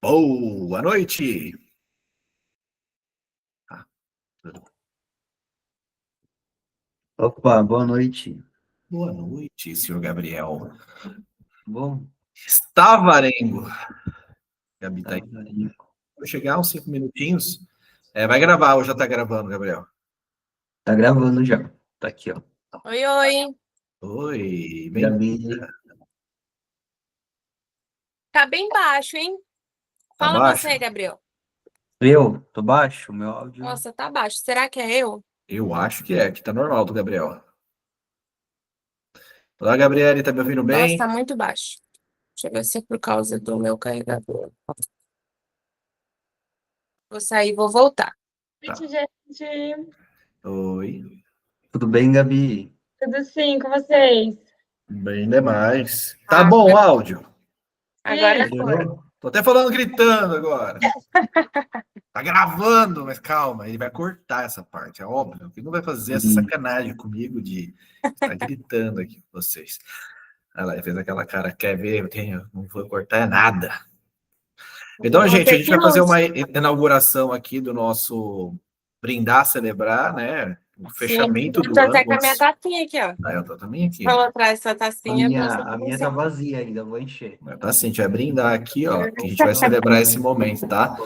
Boa noite! Ah, tudo. Opa, boa noite. Boa noite, senhor Gabriel. Bom, Stavarengo. Gabi tá tá, aí. Vou chegar uns 5 minutinhos. Vai gravar ou já tá gravando, Gabriel? tá gravando já. Tá aqui, ó. Oi, oi. Oi, bem. Gabi, Tá bem baixo, hein? Tá Fala baixo? você, Gabriel. eu tô baixo, meu áudio. Nossa, tá baixo. Será que é eu? Eu acho que tá normal do Gabriel. Olá, Gabriele, tá me ouvindo Nossa, bem? tá muito baixo. Deixa eu ver se é por causa do meu carregador. Vou sair, vou voltar. Tá. Noite, gente. Oi. Tudo bem, Gabi? Tudo sim com vocês? Bem demais. Tá Ah, bom o áudio? agora foi. Melhorou? Tô até falando gritando agora. Tá gravando, mas calma, ele vai cortar essa parte, é óbvio. Ele não vai fazer essa sacanagem comigo de estar gritando aqui com vocês. Olha lá, ele fez aquela cara, quer ver? Não vou cortar nada. Então, gente, a gente vai fazer uma inauguração aqui do nosso Brindar, Celebrar, né? O fechamento Eu do tô ano. até com a minha tacinha aqui, ó. Ah, eu tô também aqui. Vou trazer essa A tacinha pra minha, você a minha tá vazia ainda, vou encher. Tá assim, a gente vai brindar aqui, ó, que a gente vai celebrar esse momento, tá?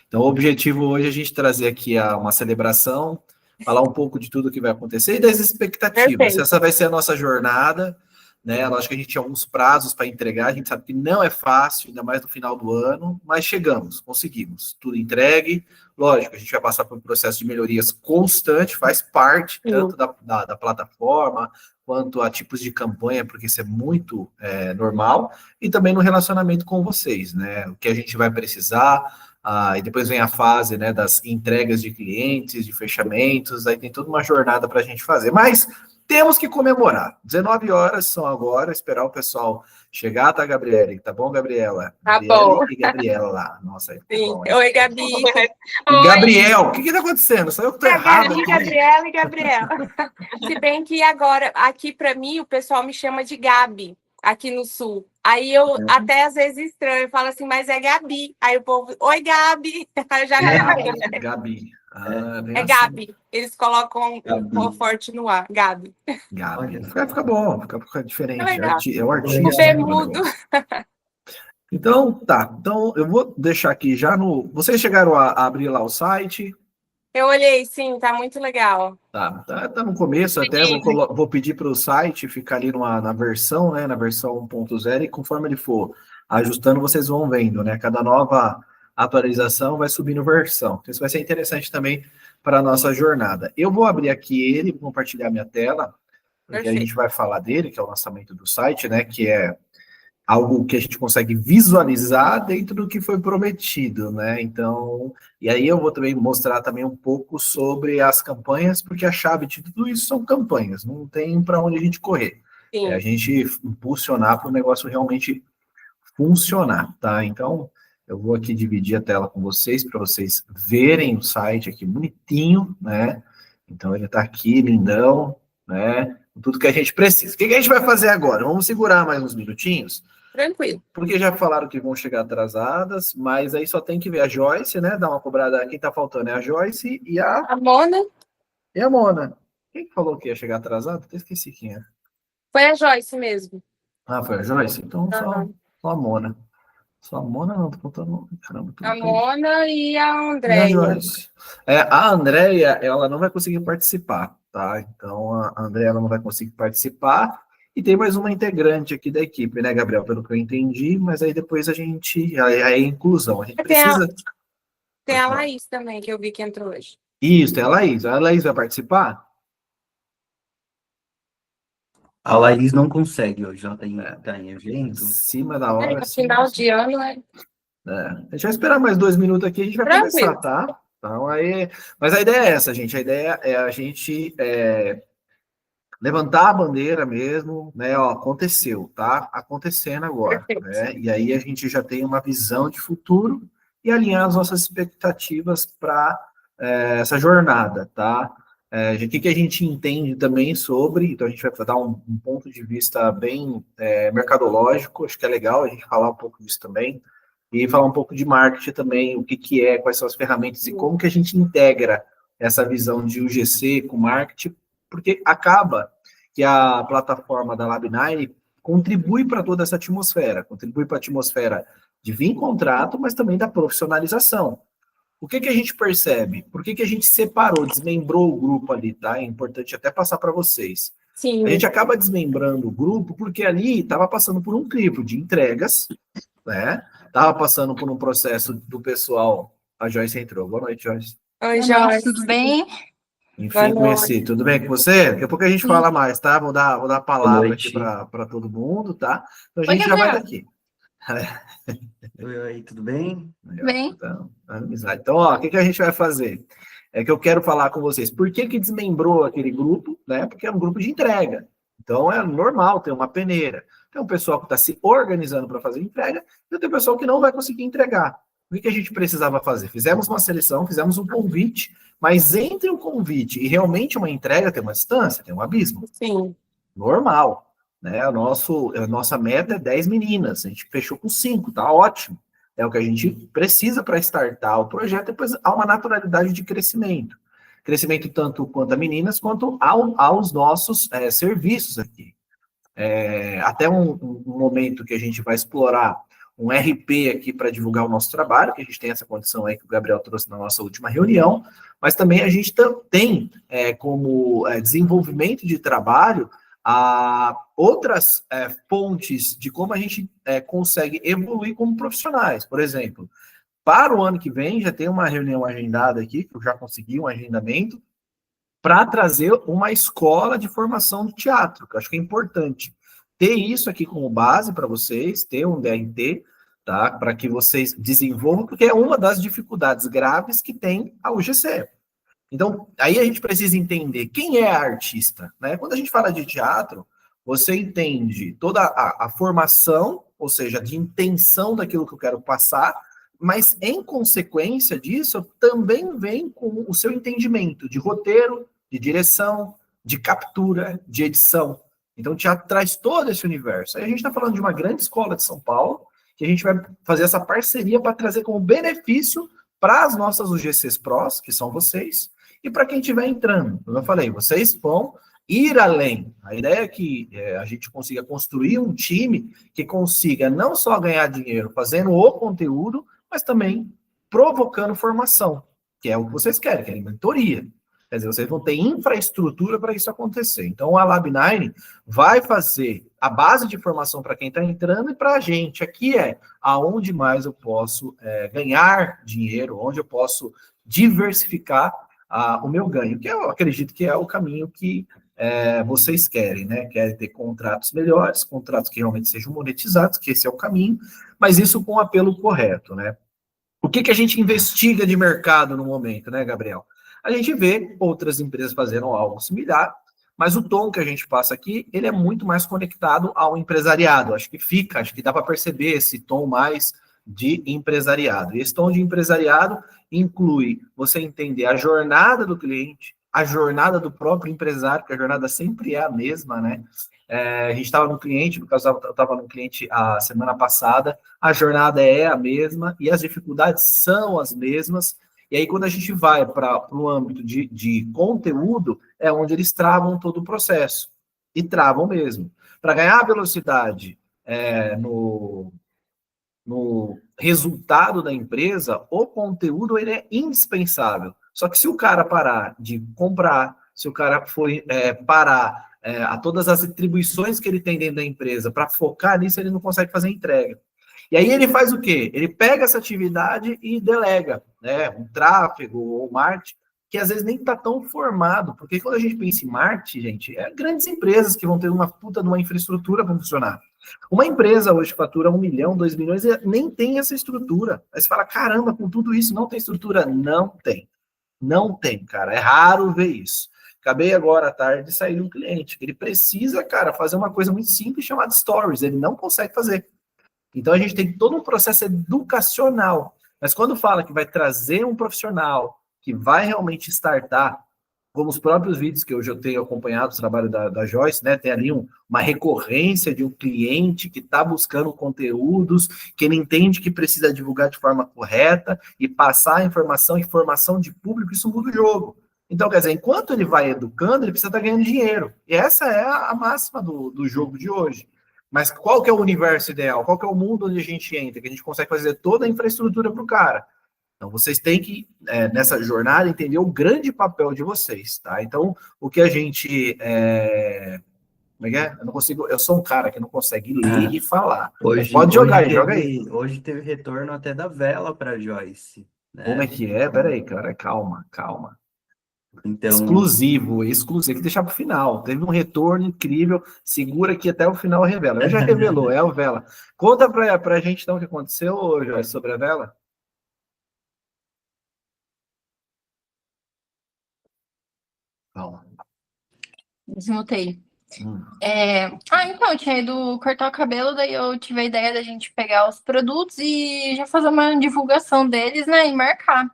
Então, o objetivo hoje é a gente trazer aqui uma celebração, falar um pouco de tudo que vai acontecer e das expectativas. Perfeito. Essa vai ser a nossa jornada, né? Lógico que a gente tinha alguns prazos para entregar, a gente sabe que não é fácil, ainda mais no final do ano, mas chegamos, conseguimos, tudo entregue. Lógico, a gente vai passar por um processo de melhorias constante, faz parte tanto da plataforma, quanto a tipos de campanha, porque isso é muito normal, e também no relacionamento com vocês, né? O que a gente vai precisar, e depois vem a fase, né, das entregas de clientes, de fechamentos, aí tem toda uma jornada para a gente fazer. Mas temos que comemorar. 19 horas são agora, esperar o pessoal chegar, tá, Gabriele? Tá bom, Gabriela? Tá Gabriele bom. e Gabriela lá. Nossa, aí Sim. bom, hein? Oi, Gabi. E Gabriel, o que tá acontecendo? Só eu que tô errado Gabi, aqui. Gabriela e Gabriela. Se bem que agora, aqui pra mim, o pessoal me chama de Gabi, aqui no Sul. Aí eu até às vezes estranho, eu falo assim, mas é Gabi. Aí o povo, oi, Gabi. Aí eu já Gabi. Vem é assim. Gabi. Eles colocam o Gabi. forte no ar, Gabi. Gabi. Fica bom, fica diferente. É legal. É o artista. O bermudo. Então, tá. Então, eu vou deixar aqui já no. Vocês chegaram a abrir lá o site? Eu olhei, sim, tá muito legal. Tá no começo, até vou pedir para o site ficar ali na versão, né? Na versão 1.0, e conforme ele for ajustando, vocês vão vendo, né? Cada nova atualização vai subindo versão. Então, isso vai ser interessante também para a nossa jornada. Eu vou abrir aqui ele, vou compartilhar minha tela, porque a gente vai falar dele, que é o lançamento do site, né? Que é algo que a gente consegue visualizar dentro do que foi prometido, né? Então, e aí eu vou também mostrar também um pouco sobre as campanhas, porque a chave de tudo isso são campanhas, não tem para onde a gente correr. Sim. É a gente impulsionar para o negócio realmente funcionar, tá? Então, eu vou aqui dividir a tela com vocês, para vocês verem o site aqui bonitinho, né? Então, ele está aqui, lindão, né? Tudo que a gente precisa. O que a gente vai fazer agora? Vamos segurar mais uns minutinhos, Tranquilo. porque já falaram que vão chegar atrasadas, mas aí só tem que ver a Joyce, né? Dar uma cobrada. Quem tá faltando é a Joyce e A Mona a Mona. Quem que falou que ia chegar atrasado? Até esqueci quem é. foi a Joyce mesmo. Ah, foi a Joyce? Então Aham. só a Mona. Só a Mona não, tô faltando. Caramba, A Mona e a E a Andréia. Joyce. A Andréia, ela não vai conseguir participar, tá? Então a Andréia ela não vai conseguir participar. E tem mais uma integrante aqui da equipe, né, Gabriel? Pelo que eu entendi, mas aí depois a gente. Aí é inclusão. A gente precisa. Tem a Laís também, que eu vi que entrou hoje. Isso, tem a Laís. A Laís vai participar? A Laís não consegue hoje, ela tá em Em evento. cima da hora. No final de ano, né? A gente vai esperar mais 2 minutos aqui, a gente vai Tranquilo. começar, tá? Então, mas a ideia é essa, gente. A ideia é a gente levantar a bandeira mesmo, né? Ó, aconteceu, tá? Acontecendo agora, Perfeito. né? E aí a gente já tem uma visão de futuro e alinhar as nossas expectativas para essa jornada, tá? O que a gente entende também sobre, então a gente vai dar um ponto de vista bem mercadológico, acho que é legal a gente falar um pouco disso também. e falar um pouco de marketing também, o que que é, quais são as ferramentas e como que a gente integra essa visão de UGC com marketing, porque acaba que a plataforma da Lab9 contribui para toda essa atmosfera, contribui para a atmosfera de vir contrato, mas também da profissionalização. O que que a gente percebe? Por que que a gente separou, desmembrou o grupo ali, tá? É importante até passar para vocês. Sim. A gente acaba desmembrando o grupo porque ali estava passando por um crivo de entregas, né? Estava passando por um processo do pessoal. A Joyce entrou. Boa noite, Joyce. Oi, Boa Jorge. noite, tudo bem? Enfim, conheci. Tudo bem com você? Daqui a pouco a gente fala mais, tá? Vou dar a palavra aqui para todo mundo, tá? Então a Oi, gente já vai Gabriel. daqui. Oi, tudo bem? Bem. Então, amizade. Então, ó, o que que a gente vai fazer? É que eu quero falar com vocês. Por que que desmembrou aquele grupo, né? Porque é um grupo de entrega. Então, é normal ter uma peneira. Tem um pessoal que está se organizando para fazer entrega e tem um pessoal que não vai conseguir entregar. O que que a gente precisava fazer? Fizemos uma seleção, fizemos um convite, mas entre o convite e realmente uma entrega tem uma distância, tem um abismo. Sim. Normal. Né? A nossa meta é 10 meninas. A gente fechou com 5, tá ótimo. É o que a gente precisa para startar o projeto, depois há uma naturalidade de crescimento. Crescimento tanto quanto a meninas, quanto aos nossos serviços aqui. Até um momento que a gente vai explorar um RP aqui para divulgar o nosso trabalho, que a gente tem essa condição aí que o Gabriel trouxe na nossa última reunião, mas também a gente tem como desenvolvimento de trabalho outras pontes de como a gente consegue evoluir como profissionais. Por exemplo, para o ano que vem, já tem uma reunião agendada aqui, que eu já consegui um agendamento, para trazer uma escola de formação de teatro, que eu acho que é importante. Ter isso aqui como base para vocês, ter um DRT, tá? Para que vocês desenvolvam, porque é uma das dificuldades graves que tem a UGC. Então, aí a gente precisa entender quem é a artista, né? Quando a gente fala de teatro, você entende toda a formação, ou seja, de intenção daquilo que eu quero passar, mas em consequência disso, também vem com o seu entendimento de roteiro, de direção, de captura, de edição. Então, o teatro traz todo esse universo. Aí a gente está falando de uma grande escola de São Paulo, que a gente vai fazer essa parceria para trazer como benefício para as nossas UGCs Pros, que são vocês, e para quem estiver entrando. Como eu falei, vocês vão ir além. A ideia é que a gente consiga construir um time que consiga não só ganhar dinheiro fazendo o conteúdo, mas também provocando formação, que é o que vocês querem mentoria. Quer dizer, vocês vão ter infraestrutura para isso acontecer. Então, a Lab9 vai fazer a base de formação para quem está entrando e para a gente. Aqui aonde mais eu posso ganhar dinheiro, onde eu posso diversificar o meu ganho, que eu acredito que é o caminho que vocês querem, né? Querem ter contratos melhores, contratos que realmente sejam monetizados, que esse é o caminho, mas isso com o apelo correto, né? O que que a gente investiga de mercado no momento, né, Gabriel? A gente vê outras empresas fazendo algo similar, mas o tom que a gente passa aqui, ele é muito mais conectado ao empresariado. Acho que dá para perceber esse tom mais de empresariado. E esse tom de empresariado inclui você entender a jornada do cliente, a jornada do próprio empresário, que a jornada sempre é a mesma, né? A gente estava no cliente, no caso, eu estava no cliente a semana passada, a jornada é a mesma e as dificuldades são as mesmas. E aí, quando a gente vai para o âmbito de conteúdo, é onde eles travam todo o processo. E travam mesmo. Para ganhar velocidade no resultado da empresa, o conteúdo ele é indispensável. Só que se o cara parar de comprar, se o cara for parar a todas as atribuições que ele tem dentro da empresa para focar nisso, ele não consegue fazer entrega. E aí ele faz o quê? Ele pega essa atividade e delega, né? Um tráfego ou marketing, que às vezes nem está tão formado, porque quando a gente pensa em marketing, gente, grandes empresas que vão ter uma puta de uma infraestrutura para funcionar. Uma empresa hoje fatura 1 milhão, 2 milhões, e nem tem essa estrutura. Aí você fala, caramba, com tudo isso não tem estrutura? Não tem. Não tem, cara. É raro ver isso. Acabei agora à tarde de sair de um cliente. Ele precisa, cara, fazer uma coisa muito simples chamada Stories. Ele não consegue fazer. Então, a gente tem todo um processo educacional. Mas quando fala que vai trazer um profissional que vai realmente startar, como os próprios vídeos que hoje eu tenho acompanhado o trabalho da Joyce, né? Tem ali uma recorrência de um cliente que está buscando conteúdos, que ele entende que precisa divulgar de forma correta e passar a informação de público, isso muda o jogo. Então, quer dizer, enquanto ele vai educando, ele precisa estar ganhando dinheiro. E essa é a máxima do jogo de hoje. Mas qual que é o universo ideal? Qual que é o mundo onde a gente entra? Que a gente consegue fazer toda a infraestrutura para o cara. Então, vocês têm que, nessa jornada, entender o grande papel de vocês, tá? Então, o que a gente... Como é que é? Eu não consigo... Eu sou um cara que não consegue ler e falar. Pode jogar aí, joga aí. Hoje teve retorno até da vela para Joyce. Né? Como é que é? Peraí, cara, calma. Então... Exclusivo, tem que deixar para o final. Teve um retorno incrível, segura que até o final revela. Já revelou, é a vela. Conta para a gente, então, o que aconteceu, Joyce, sobre a vela. Calma. Desmutei. Então, eu tinha ido cortar o cabelo, daí eu tive a ideia da gente pegar os produtos e já fazer uma divulgação deles, né, e marcar.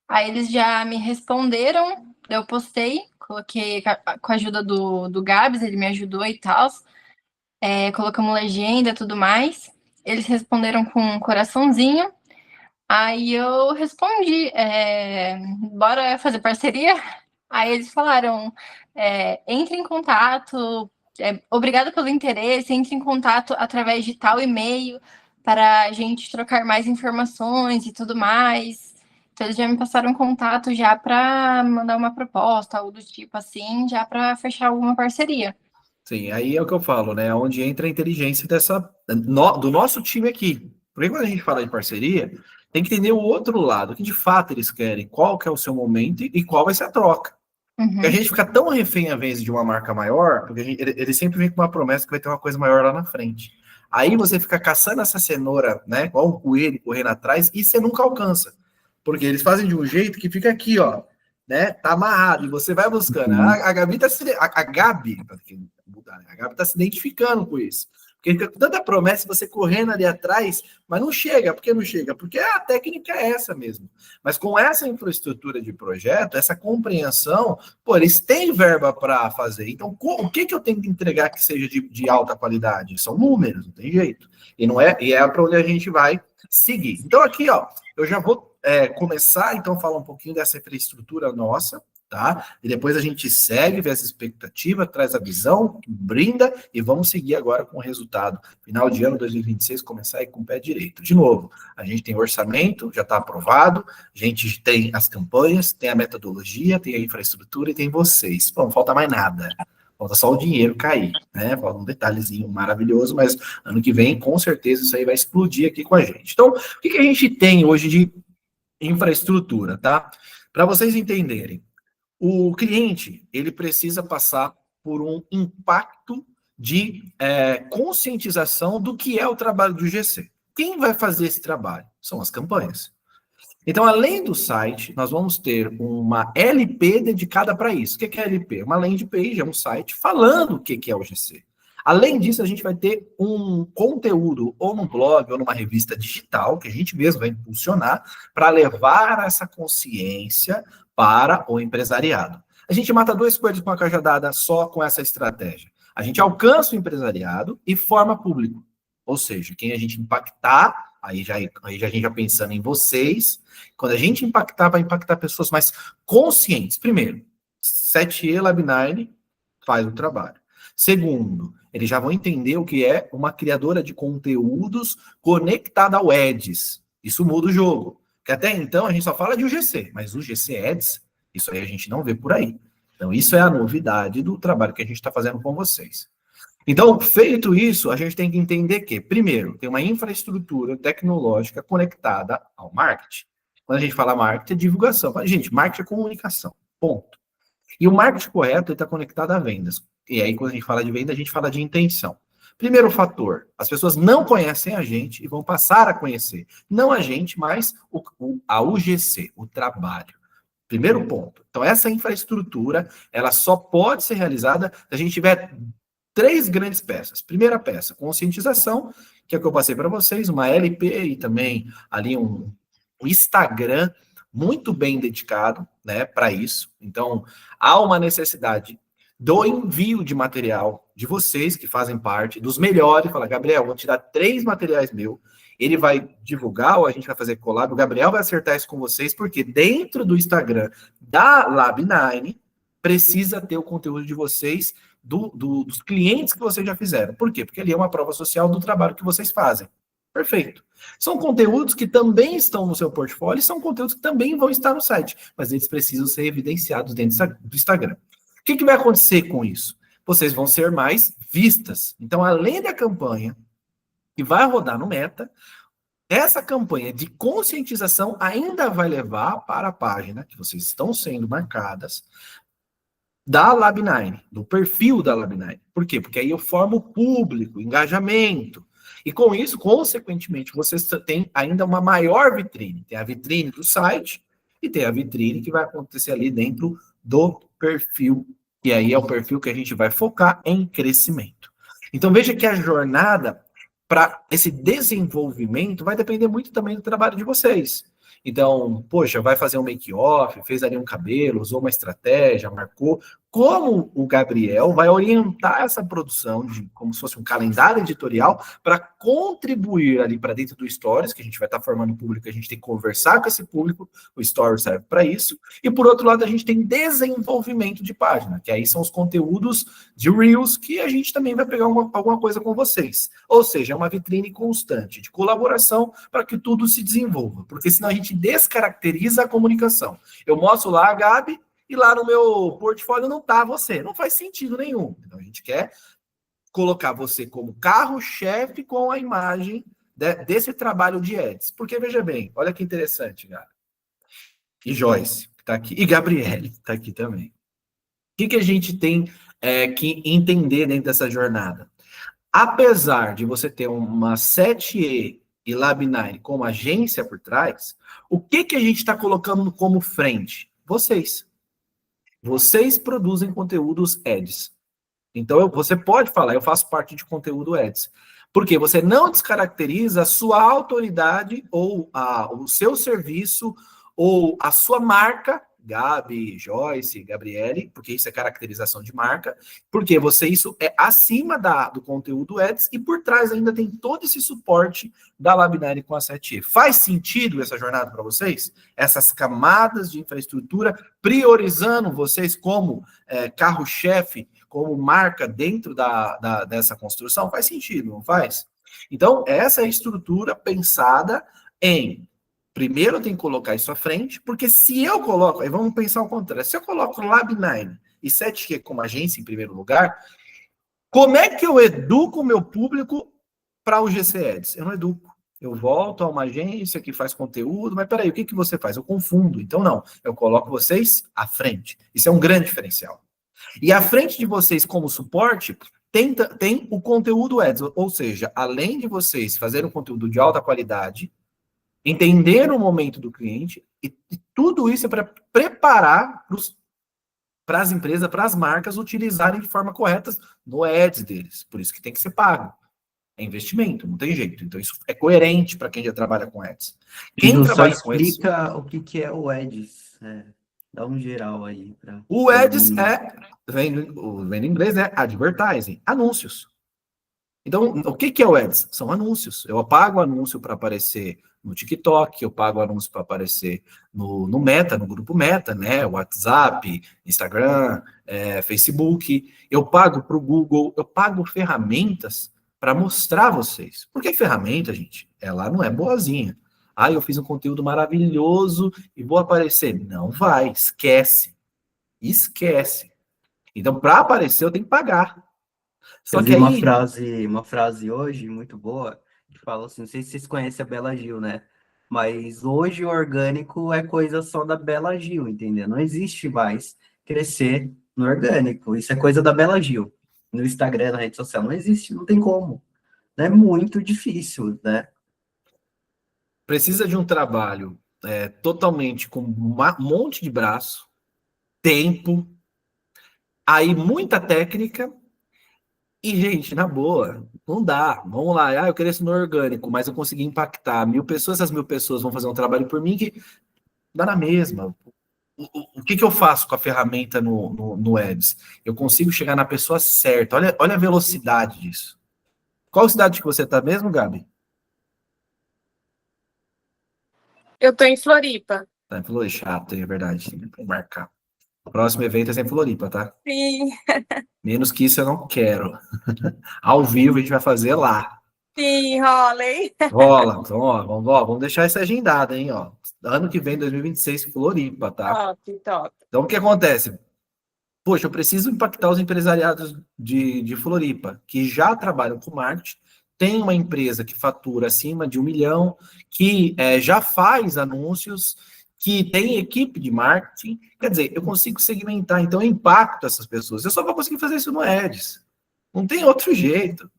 Aí eles já me responderam, eu postei, coloquei com a ajuda do Gabs, ele me ajudou e tal, colocamos legenda e tudo mais. Eles responderam com um coraçãozinho, aí eu respondi, bora fazer parceria? Aí eles falaram, entre em contato, obrigada pelo interesse, entre em contato através de tal e-mail para a gente trocar mais informações e tudo mais. Então eles já me passaram contato já para mandar uma proposta, algo do tipo assim, já para fechar alguma parceria. Sim, aí é o que eu falo, né? Onde entra a inteligência do nosso time aqui. Porque quando a gente fala de parceria, tem que entender o outro lado, o que de fato eles querem, qual que é o seu momento e qual vai ser a troca. Porque a gente fica tão refém às vezes de uma marca maior, porque ele sempre vem com uma promessa que vai ter uma coisa maior lá na frente. Aí você fica caçando essa cenoura, né? Igual um coelho correndo atrás, e você nunca alcança. Porque eles fazem de um jeito que fica aqui, ó, né? Tá amarrado, e você vai buscando. A Gabi tá se. A Gabi tá se identificando com isso. Porque fica com tanta promessa, você correndo ali atrás, mas não chega. Por que não chega? Porque a técnica é essa mesmo. Mas com essa infraestrutura de projeto, essa compreensão, pô, eles têm verba para fazer. Então, o que eu tenho que entregar que seja de alta qualidade? São números, não tem jeito. E é para onde a gente vai seguir. Então, aqui, ó, eu já vou começar, então, a falar um pouquinho dessa infraestrutura nossa, tá? E depois a gente segue, vê essa expectativa, traz a visão, brinda, e vamos seguir agora com o resultado. Final de ano 2026, começar aí com o pé direito. De novo, a gente tem orçamento, já está aprovado, a gente tem as campanhas, tem a metodologia, tem a infraestrutura e tem vocês. Bom, não falta mais nada. Falta só o dinheiro cair, né? Falta um detalhezinho maravilhoso, mas ano que vem, com certeza, isso aí vai explodir aqui com a gente. Então, o que a gente tem hoje de infraestrutura, tá? Para vocês entenderem, o cliente, ele precisa passar por um impacto de conscientização do que é o trabalho do GC. Quem vai fazer esse trabalho? São as campanhas. Então, além do site, nós vamos ter uma LP dedicada para isso. O que é LP? Uma landing page, é um site falando o que é o GC. Além disso, a gente vai ter um conteúdo, ou num blog, ou numa revista digital, que a gente mesmo vai impulsionar, para levar essa consciência para o empresariado. A gente mata dois coelhos com a cajadada só com essa estratégia. A gente alcança o empresariado e forma público. Ou seja, quem a gente impactar, aí a gente já pensando em vocês, quando a gente impactar, vai impactar pessoas mais conscientes. Primeiro, 7E Lab9 faz o trabalho. Segundo, eles já vão entender o que é uma criadora de conteúdos conectada ao Ads. Isso muda o jogo. Porque até então a gente só fala de UGC, mas o GC Ads, isso aí a gente não vê por aí. Então isso é a novidade do trabalho que a gente está fazendo com vocês. Então, feito isso, a gente tem que entender que, primeiro, tem uma infraestrutura tecnológica conectada ao marketing. Quando a gente fala marketing, é divulgação. Mas, gente, marketing é comunicação. Ponto. E o marketing correto está conectado a vendas. E aí, quando a gente fala de venda, a gente fala de intenção. Primeiro fator, as pessoas não conhecem a gente e vão passar a conhecer. Não a gente, mas a UGC, o trabalho. Primeiro ponto. Então, essa infraestrutura, ela só pode ser realizada se a gente tiver 3 grandes peças. Primeira peça, conscientização, que é o que eu passei para vocês, uma LP e também ali um Instagram muito bem dedicado, né, para isso. Então, há uma necessidade do envio de material de vocês que fazem parte, dos melhores. Fala, Gabriel, vou te dar 3 materiais meus. Ele vai divulgar ou a gente vai fazer collab. O Gabriel vai acertar isso com vocês, porque dentro do Instagram da Lab9 precisa ter o conteúdo de vocês, dos clientes que vocês já fizeram. Por quê? Porque ali é uma prova social do trabalho que vocês fazem. Perfeito. São conteúdos que também estão no seu portfólio e são conteúdos que também vão estar no site, mas eles precisam ser evidenciados dentro do Instagram. O que vai acontecer com isso? Vocês vão ser mais vistas. Então, além da campanha que vai rodar no Meta, essa campanha de conscientização ainda vai levar para a página que vocês estão sendo marcadas da Lab9, do perfil da Lab9. Por quê? Porque aí eu formo público, engajamento. E com isso, consequentemente, vocês têm ainda uma maior vitrine. Tem a vitrine do site e tem a vitrine que vai acontecer ali dentro do perfil. E aí é o perfil que a gente vai focar em crescimento. Então veja que a jornada para esse desenvolvimento vai depender muito também do trabalho de vocês. Então, poxa, vai fazer um make-off, fez ali um cabelo, usou uma estratégia, marcou. Como o Gabriel vai orientar essa produção, como se fosse um calendário editorial, para contribuir ali para dentro do Stories, que a gente vai estar formando público, a gente tem que conversar com esse público, o Stories serve para isso. E por outro lado, a gente tem desenvolvimento de página, que aí são os conteúdos de Reels, que a gente também vai pegar alguma coisa com vocês. Ou seja, é uma vitrine constante de colaboração para que tudo se desenvolva, porque senão a gente descaracteriza a comunicação. Eu mostro lá a Gabi, e lá no meu portfólio não tá você. Não faz sentido nenhum. Então, a gente quer colocar você como carro-chefe com a imagem desse trabalho de ads. Porque, veja bem, olha que interessante, cara. E Joyce, que tá aqui, e Gabriele, que tá aqui também. O que a gente tem que entender dentro dessa jornada? Apesar de você ter uma 7E e Lab9 como agência por trás, o que a gente está colocando como frente? Vocês. Vocês produzem conteúdos ads. Então, você pode falar, eu faço parte de conteúdo ads. Porque você não descaracteriza a sua autoridade ou o seu serviço ou a sua marca, Gabi, Joyce, Gabriele, porque isso é caracterização de marca, porque isso é acima do conteúdo ads e por trás ainda tem todo esse suporte da Lab9 com a 7E. Faz sentido essa jornada para vocês? Essas camadas de infraestrutura priorizando vocês como carro-chefe, como marca dentro dessa construção? Faz sentido, não faz? Então, essa é a estrutura pensada em... Primeiro eu tenho que colocar isso à frente, porque se eu coloco, aí vamos pensar ao contrário, se eu coloco Lab9 e 7Q como agência em primeiro lugar, como é que eu educo o meu público para o GC Ads? Eu não educo. Eu volto a uma agência que faz conteúdo, mas peraí, o que você faz? Eu confundo. Então não, eu coloco vocês à frente. Isso é um grande diferencial. E à frente de vocês como suporte, tem o conteúdo Ads, ou seja, além de vocês fazerem um conteúdo de alta qualidade, entender o momento do cliente, e tudo isso é para preparar para as empresas, para as marcas utilizarem de forma correta no ads deles. Por isso que tem que ser pago. É investimento, não tem jeito. Então isso é coerente para quem já trabalha com ads. Quem trabalha com isso... explica o que é o ads. Dá um geral aí. O ads vem em inglês, né? Advertising, anúncios. Então, o que é o ads? São anúncios. Eu pago anúncio para aparecer no TikTok, eu pago anúncio para aparecer no Meta, no grupo Meta, né? WhatsApp, Instagram, Facebook. Eu pago para o Google, eu pago ferramentas para mostrar a vocês. Por que ferramenta, gente? Ela não é boazinha. Eu fiz um conteúdo maravilhoso e vou aparecer. Não vai, esquece. Esquece. Então, para aparecer, eu tenho que pagar. Só que aí... uma frase hoje muito boa, que fala assim, não sei se vocês conhecem a Bela Gil, né? Mas hoje o orgânico é coisa só da Bela Gil, entendeu? Não existe mais crescer no orgânico. Isso é coisa da Bela Gil. No Instagram, na rede social, não existe, não tem como. É muito difícil, né? Precisa de um trabalho totalmente com um monte de braço, tempo, aí muita técnica. E, gente, na boa, não dá. Vamos lá, eu cresço no orgânico, mas eu consegui impactar 1.000 pessoas, essas 1.000 pessoas vão fazer um trabalho por mim que dá na mesma. O que eu faço com a ferramenta no Ads? Eu consigo chegar na pessoa certa. Olha a velocidade disso. Qual cidade que você está mesmo, Gabi? Eu tô em Floripa. Tá em Floripa, chato, é verdade. Tem que marcar. O próximo evento é em Floripa, tá? Sim, Menos que isso eu não quero. Ao vivo a gente vai fazer lá. sim, rola, hein? Rola. Então, vamos deixar isso agendado, hein, ó. Ano que vem, 2026, Floripa, tá? Top, top. Então, o que acontece? Poxa, eu preciso impactar os empresariados de Floripa, que já trabalham com marketing, tem uma empresa que fatura acima de 1 milhão, que já faz anúncios, que tem equipe de marketing. Quer dizer, eu consigo segmentar, então eu impacto essas pessoas. Eu só vou conseguir fazer isso no Ads. Não tem outro jeito.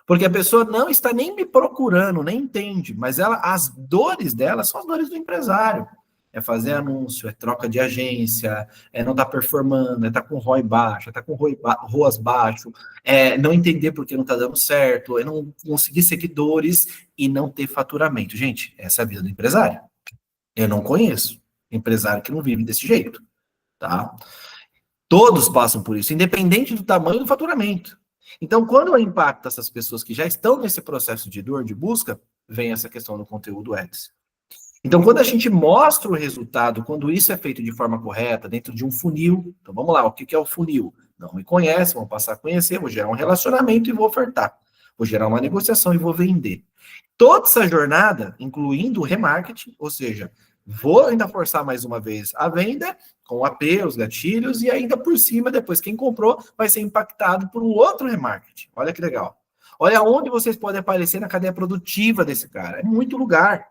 Porque a pessoa não está nem me procurando, nem entende, mas as dores dela são as dores do empresário. É fazer anúncio, é troca de agência, é não estar performando, é estar com ROI baixo, é estar com ROAS baixo, é não entender por que não está dando certo, é não conseguir seguidores e não ter faturamento. Gente, essa é a vida do empresário. Eu não conheço empresário que não vive desse jeito, tá? Todos passam por isso, independente do tamanho do faturamento. Então, quando eu impacto essas pessoas que já estão nesse processo de dor, de busca, vem essa questão do conteúdo Ads. Então, quando a gente mostra o resultado, quando isso é feito de forma correta, dentro de um funil, então vamos lá, o que é o funil? Não me conhece, vão passar a conhecer, vou gerar um relacionamento e vou ofertar. Vou gerar uma negociação e vou vender. Toda essa jornada, incluindo o remarketing, ou seja, vou ainda forçar mais uma vez a venda, com o AP, os gatilhos, e ainda por cima, depois quem comprou vai ser impactado por um outro remarketing. Olha que legal. Olha onde vocês podem aparecer na cadeia produtiva desse cara. É muito lugar.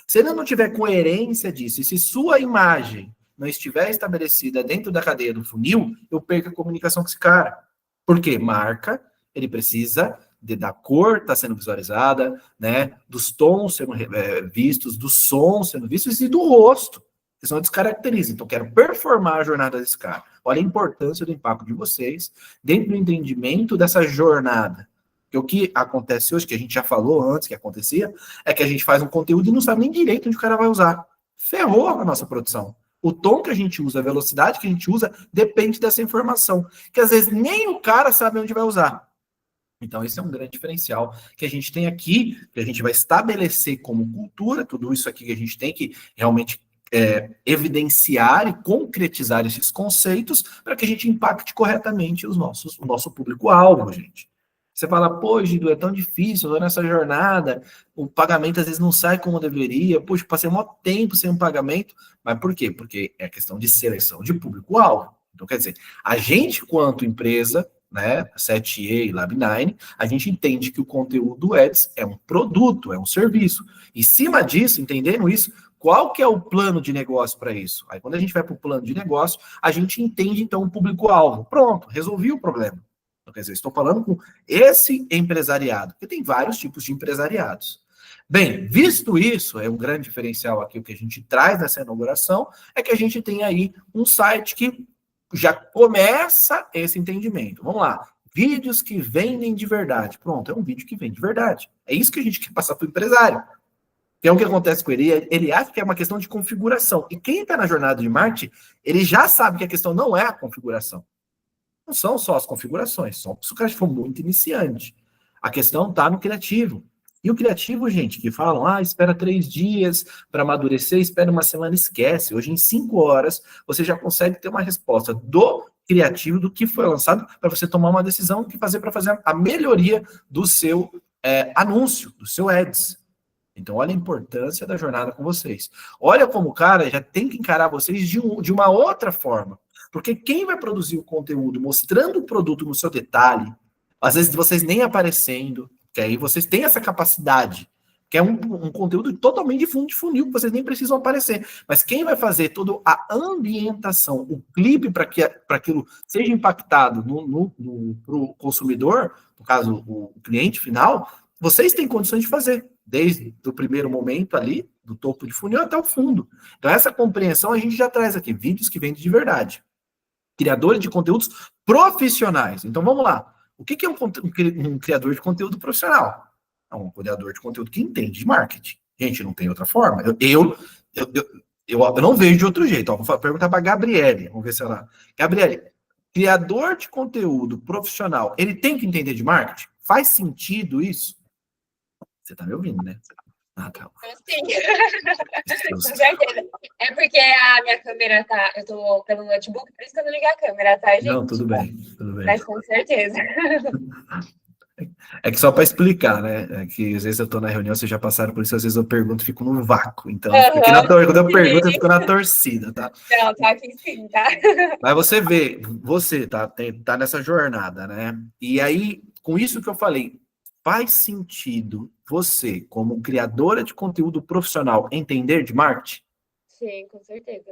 Se ele não tiver coerência disso, e se sua imagem não estiver estabelecida dentro da cadeia do funil, eu perco a comunicação com esse cara. Por quê? Marca, ele precisa da cor está sendo visualizada, né, dos tons sendo vistos, dos sons sendo vistos e do rosto, que são descaracterizam. Então, quero performar a jornada desse cara. Olha a importância do impacto de vocês dentro do entendimento dessa jornada. Porque o que acontece hoje, que a gente já falou antes que acontecia, é que a gente faz um conteúdo e não sabe nem direito onde o cara vai usar. Ferrou a nossa produção. O tom que a gente usa, a velocidade que a gente usa, depende dessa informação. Que às vezes nem o cara sabe onde vai usar. Então, esse é um grande diferencial que a gente tem aqui, que a gente vai estabelecer como cultura, tudo isso aqui que a gente tem que realmente evidenciar e concretizar esses conceitos para que a gente impacte corretamente o nosso público-alvo, gente. Você fala, pô, Gido, é tão difícil, eu tô nessa jornada, o pagamento às vezes não sai como deveria, poxa, passei um maior tempo sem um pagamento, mas por quê? Porque é questão de seleção de público-alvo. Então, quer dizer, a gente, quanto empresa, né, 7A e Lab9, a gente entende que o conteúdo Ads é um produto, é um serviço. Em cima disso, entendendo isso, qual que é o plano de negócio para isso? Aí, quando a gente vai para o plano de negócio, a gente entende, então, o público-alvo. Pronto, resolvi o problema. Então, quer dizer, estou falando com esse empresariado, porque tem vários tipos de empresariados. Bem, visto isso, é um grande diferencial aqui, o que a gente traz nessa inauguração, é que a gente tem aí um site que já começa esse entendimento. Vamos lá. Vídeos que vendem de verdade. Pronto, é um vídeo que vende de verdade. É isso que a gente quer passar para o empresário. Que é o que acontece com ele. Ele acha que é uma questão de configuração. E quem está na jornada de marketing, ele já sabe que a questão não é a configuração. Não são só as configurações. Só se o cara for muito iniciante. A questão está no criativo. E o criativo, gente, que falam, espera 3 dias para amadurecer, espera uma semana, esquece. Hoje, em 5 horas, você já consegue ter uma resposta do criativo, do que foi lançado, para você tomar uma decisão, que fazer para fazer a melhoria do seu anúncio, do seu ads. Então, olha a importância da jornada com vocês. Olha como o cara já tem que encarar vocês de uma outra forma. Porque quem vai produzir o conteúdo mostrando o produto no seu detalhe, às vezes vocês nem aparecendo, que aí vocês têm essa capacidade, que é um conteúdo totalmente de fundo de funil, que vocês nem precisam aparecer. Mas quem vai fazer toda a ambientação, o clipe para aquilo seja impactado pro consumidor, no caso, o cliente final, vocês têm condições de fazer, desde o primeiro momento ali, do topo de funil até o fundo. Então, essa compreensão a gente já traz aqui, vídeos que vendem de verdade. Criadores de conteúdos profissionais. Então, vamos lá. O que é um criador de conteúdo profissional? É um criador de conteúdo que entende de marketing. Gente, não tem outra forma. Eu não vejo de outro jeito. Ó, vou perguntar para a Gabriele. Vamos ver se ela... Gabriele, criador de conteúdo profissional, ele tem que entender de marketing? Faz sentido isso? Você tá me ouvindo, né? Ah, calma. Sim, com certeza. É porque a minha câmera tá... Eu tô pelo notebook, por isso que eu não liguei a câmera, tá, gente? Não, tudo bem, tudo bem. Mas com certeza. É que só para explicar, né? É que às vezes eu tô na reunião, vocês já passaram por isso, às vezes eu pergunto e fico no vácuo. Então, quando eu pergunto, eu fico na torcida, tá? Não, tá aqui sim, tá? Mas você vê, você tá nessa jornada, né? E aí, com isso que eu falei, faz sentido você, como criadora de conteúdo profissional, entender de marketing? Sim, com certeza.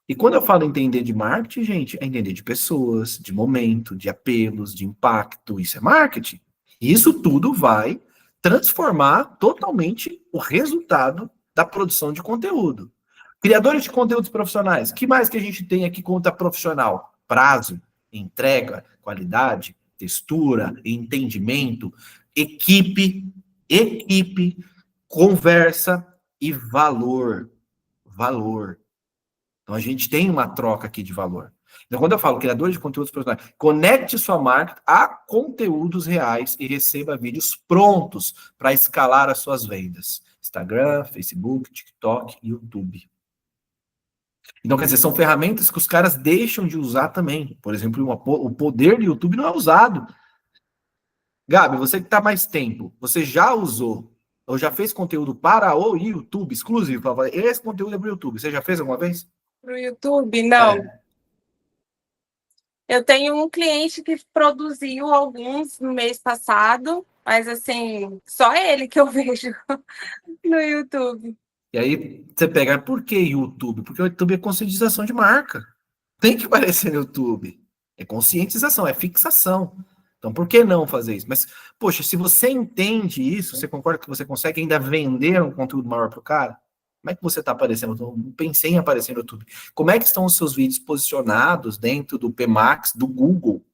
E quando eu falo entender de marketing, gente, é entender de pessoas, de momento, de apelos, de impacto. Isso é marketing. E isso tudo vai transformar totalmente o resultado da produção de conteúdo. Criadores de conteúdos profissionais. O que mais que a gente tem aqui conta profissional? Prazo, entrega, qualidade, textura, entendimento, equipe, conversa e valor. Valor. Então, a gente tem uma troca aqui de valor. Então, quando eu falo criador de conteúdos profissionais, conecte sua marca a conteúdos reais e receba vídeos prontos para escalar as suas vendas. Instagram, Facebook, TikTok, YouTube. Então, quer dizer, são ferramentas que os caras deixam de usar também. Por exemplo, o poder do YouTube não é usado. Gabi, você que está mais tempo, você já usou ou já fez conteúdo para o YouTube exclusivo? Esse conteúdo é para o YouTube. Você já fez alguma vez? Para o YouTube, não. Eu tenho um cliente que produziu alguns no mês passado, mas assim, só ele que eu vejo no YouTube. E aí você pega, por que YouTube? Porque o YouTube é conscientização de marca. Tem que aparecer no YouTube. É conscientização, é fixação. Então, por que não fazer isso? Mas, poxa, se você entende isso, você concorda que você consegue ainda vender um conteúdo maior para o cara? Como é que você está aparecendo? Eu não pensei em aparecer no YouTube. Como é que estão os seus vídeos posicionados dentro do PMax, do Google?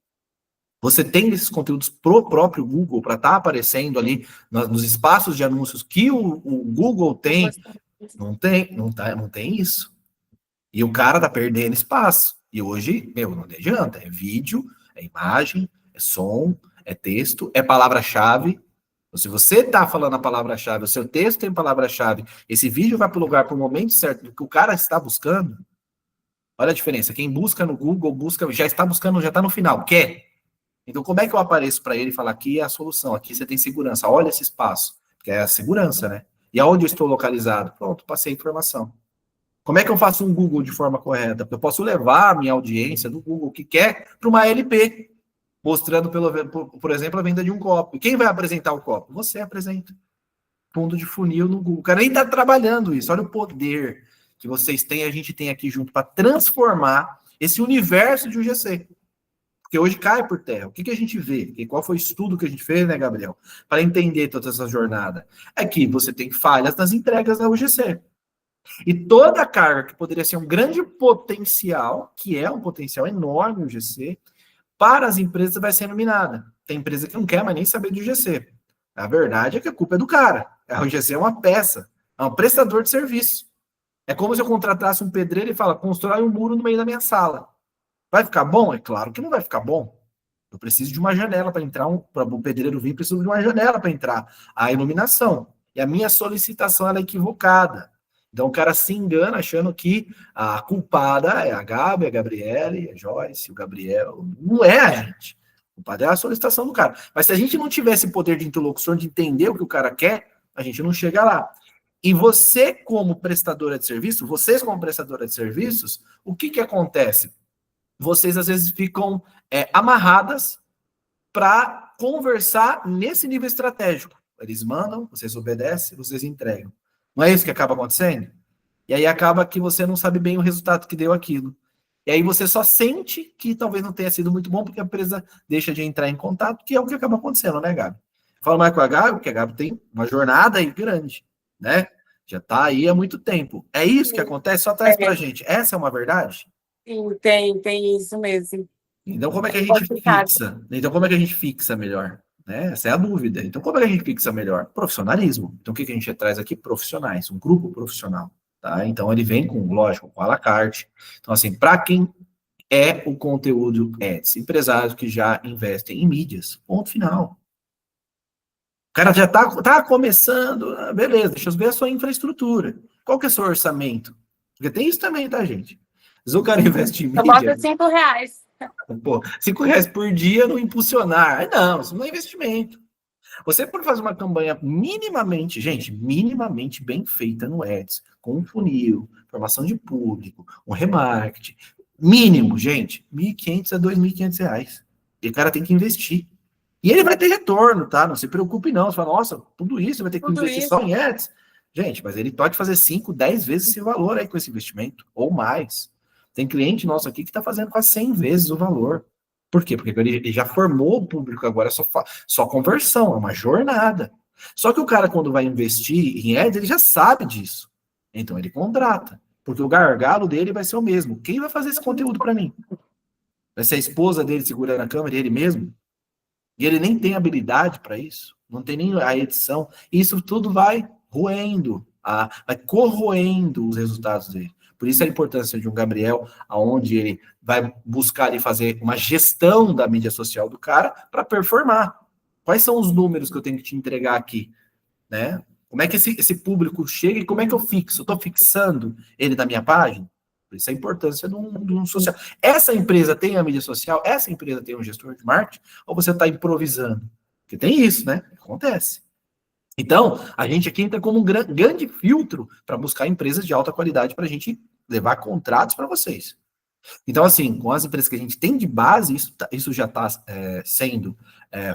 Você tem esses conteúdos pro próprio Google para estar aparecendo ali nos espaços de anúncios que o Google tem? Não tem isso. E o cara tá perdendo espaço. E hoje, não adianta. É vídeo, é imagem, é som, é texto, é palavra-chave. Se você está falando a palavra-chave, o seu texto tem palavra-chave, esse vídeo vai para o lugar, para o momento certo do que o cara está buscando, olha a diferença. Quem busca no Google, já está buscando, já está no final, quer. Então, como é que eu apareço para ele e falo, aqui é a solução, aqui você tem segurança, olha esse espaço, que é a segurança, né? E aonde eu estou localizado? Pronto, passei a informação. Como é que eu faço um Google de forma correta? Porque eu posso levar a minha audiência do Google que quer para uma LP, mostrando, por exemplo, a venda de um copo. E quem vai apresentar o copo? Você apresenta. Fundo de funil no Google. O cara nem está trabalhando isso. Olha o poder que vocês têm, a gente tem aqui junto para transformar esse universo de UGC. Porque hoje cai por terra. O que a gente vê? E qual foi o estudo que a gente fez, né, Gabriel? Para entender toda essa jornada. É que você tem falhas nas entregas da UGC. E toda a carga que poderia ser um grande potencial, que é um potencial enorme no UGC, para as empresas vai ser eliminada. Tem empresa que não quer mais nem saber do UGC. A verdade é que a culpa é do cara. A UGC é uma peça, é um prestador de serviço. É como se eu contratasse um pedreiro e fala, constrói um muro no meio da minha sala. Vai ficar bom? É claro que não vai ficar bom. Eu preciso de uma janela para entrar, para o pedreiro vir, preciso de uma janela para entrar. A iluminação. E a minha solicitação ela é equivocada. Então o cara se engana achando que a culpada é a Gabi, a Gabriele, a Joyce, o Gabriel. Não é a gente. O culpado é a solicitação do cara. Mas se a gente não tivesse poder de interlocução, de entender o que o cara quer, a gente não chega lá. E você, como prestadora de serviço, vocês como prestadora de serviços, o que acontece? Vocês às vezes ficam amarradas para conversar nesse nível estratégico. Eles mandam, vocês obedecem, vocês entregam. Não é isso que acaba acontecendo? E aí acaba que você não sabe bem o resultado que deu aquilo. E aí você só sente que talvez não tenha sido muito bom, porque a empresa deixa de entrar em contato, que é o que acaba acontecendo, né, Gabi? Falo mais com a Gabi, porque a Gabi tem uma jornada aí grande, né? Já está aí há muito tempo. É isso que acontece? Só traz pra gente. Essa é uma verdade? Sim, tem isso mesmo. Então, como é que a gente fixa? Então, como é que a gente fixa melhor? Né? Essa é a dúvida. Então, como é que a gente fixa melhor? Profissionalismo. Então, o que a gente traz aqui? Profissionais, um grupo profissional. tá? Então, ele vem com, lógico, com a la carte. Então, assim, para quem é o conteúdo Ads, empresários que já investem em mídias, ponto final. O cara já tá começando, beleza, deixa eu ver a sua infraestrutura. Qual que é o seu orçamento? Porque tem isso também, tá, gente? Se o cara investe em Eu mídia... boto R$5. Pô, R$5 por dia no impulsionar. Não, isso não é investimento. Você por fazer uma campanha minimamente, gente, minimamente bem feita no Ads, com um funil, formação de público, um remarketing, mínimo, gente, R$1.500 a R$2.500. E o cara tem que investir. E ele vai ter retorno, tá? Não se preocupe não. Você fala, nossa, tudo isso vai ter que investir só em Ads? Gente, mas ele pode fazer 5, 10 vezes esse valor aí com esse investimento, ou mais. Tem cliente nosso aqui que está fazendo quase 100 vezes o valor. Por quê? Porque ele já formou o público, agora é só conversão, é uma jornada. Só que o cara, quando vai investir em Ads, ele já sabe disso. Então ele contrata. Porque o gargalo dele vai ser o mesmo. Quem vai fazer esse conteúdo para mim? Vai ser a esposa dele segurando a câmera, ele mesmo? E ele nem tem habilidade para isso. Não tem nem a edição. Isso tudo vai roendo, vai corroendo os resultados dele. Por isso a importância de um Gabriel, aonde ele vai buscar ali fazer uma gestão da mídia social do cara para performar. Quais são os números que eu tenho que te entregar aqui? Né? Como é que esse público chega e como é que eu fixo? Eu estou fixando ele na minha página? Por isso a importância de um social. Essa empresa tem a mídia social? Essa empresa tem um gestor de marketing? Ou você está improvisando? Porque tem isso, né? Acontece. Então, a gente aqui entra como um grande filtro para buscar empresas de alta qualidade para a gente levar contratos para vocês. Então, assim, com as empresas que a gente tem de base, isso já está sendo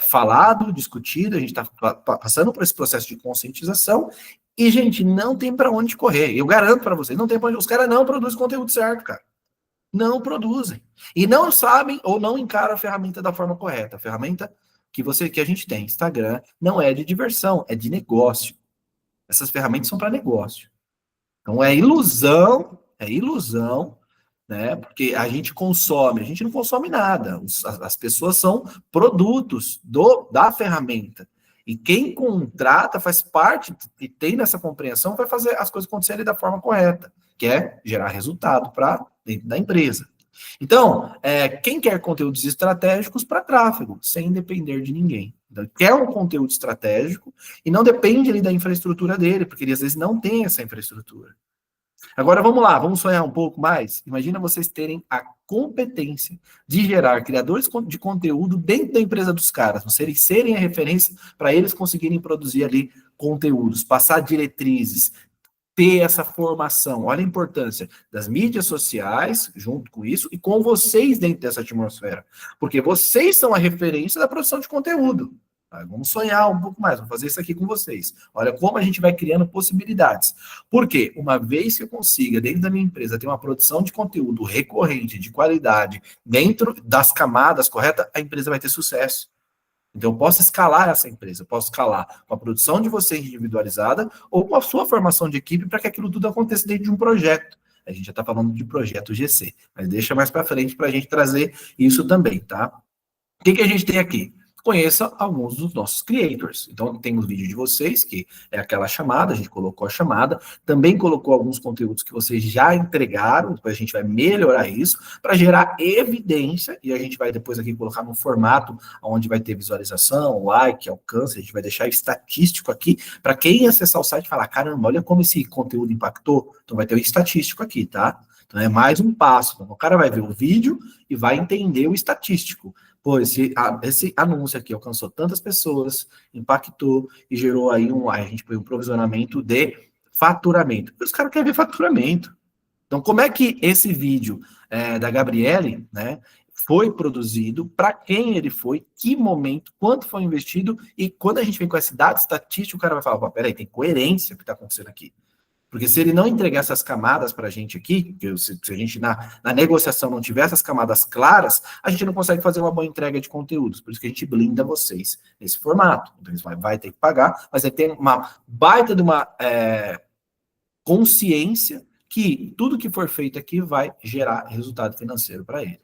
falado, discutido, a gente está passando por esse processo de conscientização e, gente, não tem para onde correr. Eu garanto para vocês, não tem para onde. Os caras não produzem conteúdo certo, cara. Não produzem. E não sabem ou não encaram a ferramenta da forma correta. A ferramenta que a gente tem, Instagram, não é de diversão, é de negócio. Essas ferramentas são para negócio. Então é ilusão, né? Porque a gente não consome nada. As pessoas são produtos da ferramenta. E quem contrata faz parte e tem nessa compreensão, vai fazer as coisas acontecerem da forma correta, que é gerar resultado para dentro da empresa. Então, quem quer conteúdos estratégicos para tráfego, sem depender de ninguém. Então, quer um conteúdo estratégico e não depende ali da infraestrutura dele, porque ele às vezes não tem essa infraestrutura. Agora vamos lá, vamos sonhar um pouco mais? Imagina vocês terem a competência de gerar criadores de conteúdo dentro da empresa dos caras, vocês serem a referência para eles conseguirem produzir ali conteúdos, passar diretrizes, ter essa formação. Olha a importância das mídias sociais junto com isso e com vocês dentro dessa atmosfera. Porque vocês são a referência da produção de conteúdo. Tá? Vamos sonhar um pouco mais, vamos fazer isso aqui com vocês. Olha como a gente vai criando possibilidades. Porque uma vez que eu consiga, dentro da minha empresa, ter uma produção de conteúdo recorrente, de qualidade, dentro das camadas corretas, a empresa vai ter sucesso. Então, eu posso escalar essa empresa, eu posso escalar com a produção de vocês individualizada ou com a sua formação de equipe para que aquilo tudo aconteça dentro de um projeto. A gente já está falando de projeto GC, mas deixa mais para frente para a gente trazer isso também, tá? O que a gente tem aqui? Conheça alguns dos nossos creators. Então, tem os vídeos de vocês, que é aquela chamada, a gente colocou a chamada, também colocou alguns conteúdos que vocês já entregaram, depois a gente vai melhorar isso, para gerar evidência, e a gente vai depois aqui colocar no formato onde vai ter visualização, like, alcance, a gente vai deixar estatístico aqui, para quem acessar o site falar, caramba, olha como esse conteúdo impactou, então vai ter o estatístico aqui, tá? Então é mais um passo, então, o cara vai ver o vídeo e vai entender o estatístico. Pô, esse anúncio aqui alcançou tantas pessoas, impactou e gerou aí a gente põe um provisionamento de faturamento. Os caras querem ver faturamento. Então, como é que esse vídeo da Gabriele, né, foi produzido, para quem ele foi, que momento, quanto foi investido, e quando a gente vem com esse dado estatístico, o cara vai falar, peraí, tem coerência o que está acontecendo aqui. Porque se ele não entregar essas camadas para a gente aqui, se a gente na negociação não tiver essas camadas claras, a gente não consegue fazer uma boa entrega de conteúdos. Por isso que a gente blinda vocês nesse formato. Então, eles vai ter que pagar, mas vai ter uma baita de uma consciência que tudo que for feito aqui vai gerar resultado financeiro para ele.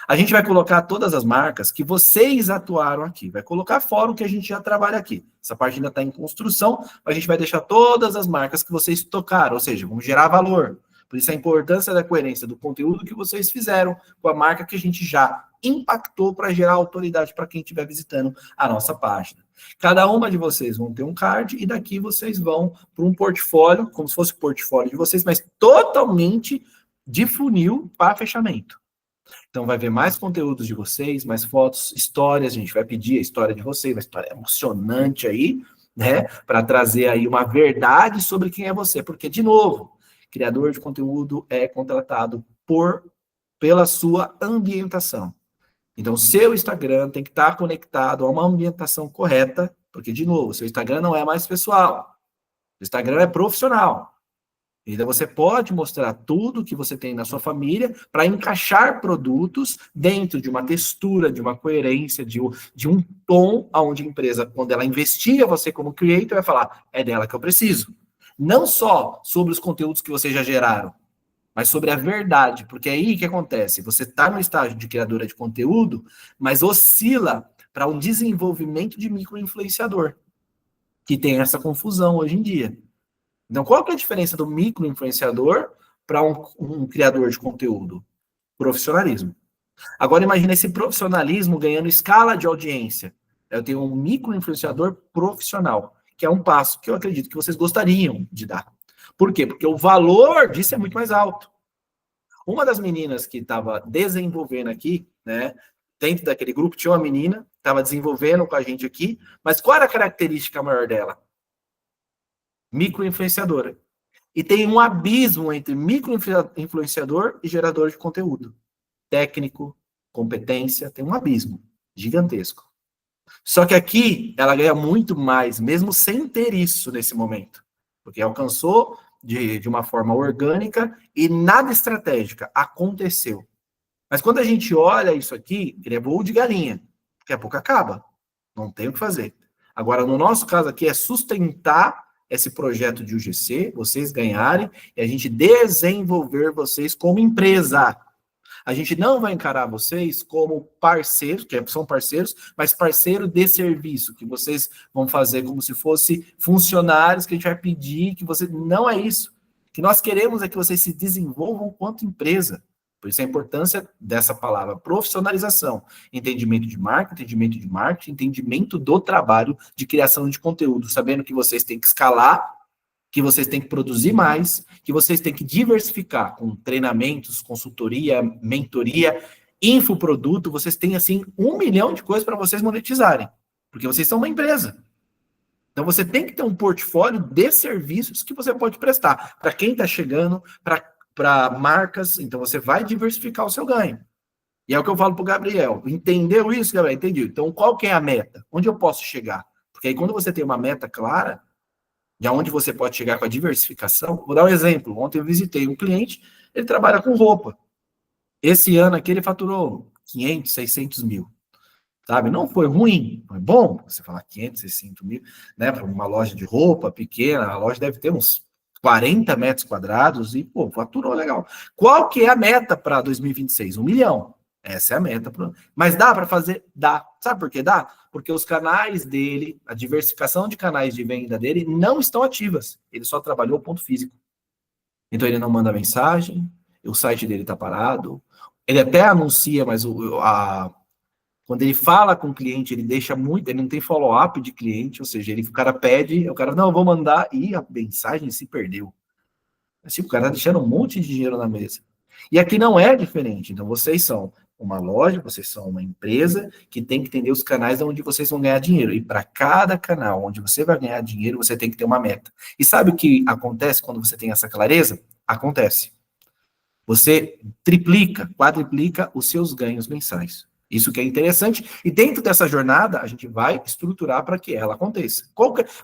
A gente vai colocar todas as marcas que vocês atuaram aqui. Vai colocar fora o que a gente já trabalha aqui. Essa parte ainda está em construção, mas a gente vai deixar todas as marcas que vocês tocaram, ou seja, vamos gerar valor. Por isso a importância da coerência do conteúdo que vocês fizeram com a marca que a gente já impactou para gerar autoridade para quem estiver visitando a nossa página. Cada uma de vocês vão ter um card e daqui vocês vão para um portfólio, como se fosse o portfólio de vocês, mas totalmente de funil para fechamento. Então vai ver mais conteúdos de vocês, mais fotos, histórias, a gente vai pedir a história de vocês, uma história emocionante aí, né, para trazer aí uma verdade sobre quem é você, porque, de novo, criador de conteúdo é contratado pela sua ambientação. Então, seu Instagram tem que estar conectado a uma ambientação correta, porque, de novo, seu Instagram não é mais pessoal, o Instagram é profissional. Então, você pode mostrar tudo que você tem na sua família para encaixar produtos dentro de uma textura, de uma coerência, de um tom, onde a empresa, quando ela investiga você como creator, vai falar, é dela que eu preciso. Não só sobre os conteúdos que vocês já geraram, mas sobre a verdade, porque aí o que acontece? Você está no estágio de criadora de conteúdo, mas oscila para um desenvolvimento de micro-influenciador, que tem essa confusão hoje em dia. Então, qual que é a diferença do micro-influenciador para um criador de conteúdo? Profissionalismo. Agora, imagine esse profissionalismo ganhando escala de audiência. Eu tenho um micro-influenciador profissional, que é um passo que eu acredito que vocês gostariam de dar. Por quê? Porque o valor disso é muito mais alto. Uma das meninas que estava desenvolvendo aqui, né, dentro daquele grupo, tinha uma menina que estava desenvolvendo com a gente aqui, mas qual era a característica maior dela? Micro-influenciadora. E tem um abismo entre micro-influenciador e gerador de conteúdo. Técnico, competência, tem um abismo gigantesco. Só que aqui ela ganha muito mais, mesmo sem ter isso nesse momento. Porque alcançou de uma forma orgânica e nada estratégica. Aconteceu. Mas quando a gente olha isso aqui, ele é voo de galinha. Daqui a pouco acaba. Não tem o que fazer. Agora, no nosso caso aqui, é sustentar esse projeto de UGC, vocês ganharem, e a gente desenvolver vocês como empresa. A gente não vai encarar vocês como parceiros, que são parceiros, mas parceiro de serviço, que vocês vão fazer como se fosse funcionários, que a gente vai pedir, que você... Não é isso. O que nós queremos é que vocês se desenvolvam quanto empresa. Por isso a importância dessa palavra, profissionalização, entendimento de marketing, entendimento do trabalho de criação de conteúdo, sabendo que vocês têm que escalar, que vocês têm que produzir mais, que vocês têm que diversificar com treinamentos, consultoria, mentoria, infoproduto, vocês têm, assim, 1 milhão de coisas para vocês monetizarem, porque vocês são uma empresa. Então, você tem que ter um portfólio de serviços que você pode prestar para quem está chegando, para marcas, então você vai diversificar o seu ganho. E é o que eu falo para o Gabriel. Entendeu isso, Gabriel? Entendi. Então, qual que é a meta? Onde eu posso chegar? Porque aí, quando você tem uma meta clara, de onde você pode chegar com a diversificação, vou dar um exemplo. Ontem eu visitei um cliente, ele trabalha com roupa. Esse ano aqui ele faturou 500, 600 mil. Sabe? Não foi ruim, foi bom. Você falar 500, 600 mil, né? Para uma loja de roupa pequena, a loja deve ter uns 40 metros quadrados e, pô, faturou legal. Qual que é a meta para 2026? 1 milhão. Essa é a meta. Mas dá para fazer? Dá. Sabe por que dá? Porque os canais dele, a diversificação de canais de venda dele não estão ativas. Ele só trabalhou o ponto físico. Então ele não manda mensagem, o site dele está parado. Ele até anuncia, mas quando ele fala com o cliente, ele deixa muito, ele não tem follow-up de cliente, ou seja, o cara pede, o cara, não, eu vou mandar, e a mensagem se perdeu. Assim, o cara tá deixando um monte de dinheiro na mesa. E aqui não é diferente. Então, vocês são uma loja, vocês são uma empresa que tem que entender os canais onde vocês vão ganhar dinheiro. E para cada canal onde você vai ganhar dinheiro, você tem que ter uma meta. E sabe o que acontece quando você tem essa clareza? Acontece. Você triplica, quadriplica os seus ganhos mensais. Isso que é interessante. E dentro dessa jornada, a gente vai estruturar para que ela aconteça.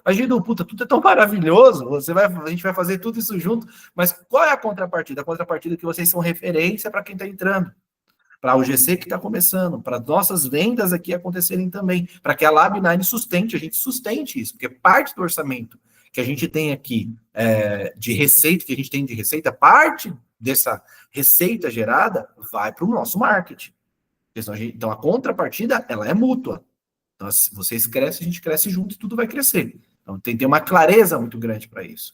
Imagina, puta, tudo é tão maravilhoso, a gente vai fazer tudo isso junto, mas qual é a contrapartida? A contrapartida é que vocês são referência para quem está entrando, para o GC que está começando, para nossas vendas aqui acontecerem também, para que a Lab9 sustente, a gente sustente isso, porque parte do orçamento que a gente tem aqui de receita, parte dessa receita gerada vai para o nosso marketing. Então, a contrapartida, ela é mútua. Então, se vocês crescem, a gente cresce junto e tudo vai crescer. Então, tem que ter uma clareza muito grande para isso.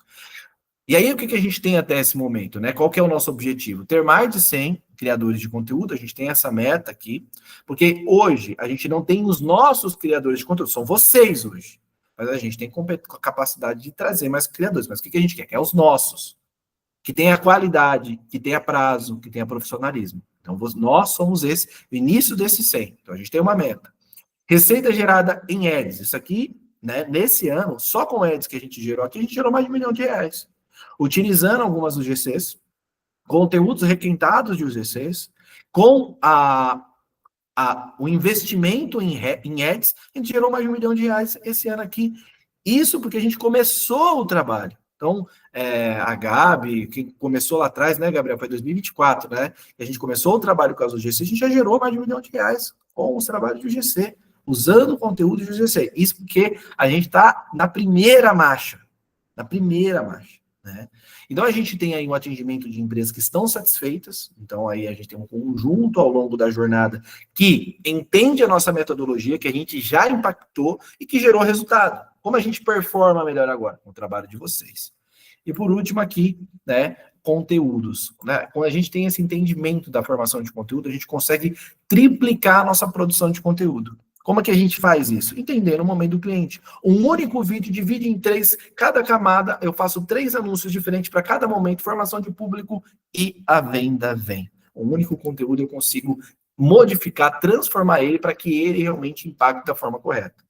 E aí, o que a gente tem até esse momento, né? Qual que é o nosso objetivo? Ter mais de 100 criadores de conteúdo, a gente tem essa meta aqui, porque hoje a gente não tem os nossos criadores de conteúdo, são vocês hoje. Mas a gente tem a capacidade de trazer mais criadores. Mas o que a gente quer? Quer os nossos. Que tenha qualidade, que tenha prazo, que tenha profissionalismo. Então, nós somos o início desse 100. Então, a gente tem uma meta. Receita gerada em ads. Isso aqui, né, nesse ano, só com ads que a gente gerou aqui, a gente gerou mais de R$1 milhão. Utilizando algumas UGCs, conteúdos requentados de UGCs, com o investimento em ads, a gente gerou mais de R$1 milhão esse ano aqui. Isso porque a gente começou o trabalho. Então, a Gabi, que começou lá atrás, né, Gabriel? Foi 2024, né? E a gente começou o trabalho com as UGC, a gente já gerou mais de R$1 milhão com os trabalhos de UGC, usando o conteúdo de UGC. Isso porque a gente está na primeira marcha. Né? Então, a gente tem aí um atingimento de empresas que estão satisfeitas. Então, aí a gente tem um conjunto ao longo da jornada que entende a nossa metodologia, que a gente já impactou e que gerou resultado. Como a gente performa melhor agora? Com o trabalho de vocês. E por último aqui, né, conteúdos. Né? Quando a gente tem esse entendimento da formação de conteúdo, a gente consegue triplicar a nossa produção de conteúdo. Como é que a gente faz isso? Entendendo o momento do cliente. Um único vídeo divide em 3, cada camada, eu faço 3 anúncios diferentes para cada momento, formação de público e a venda vem. Um único conteúdo eu consigo modificar, transformar ele para que ele realmente impacte da forma correta.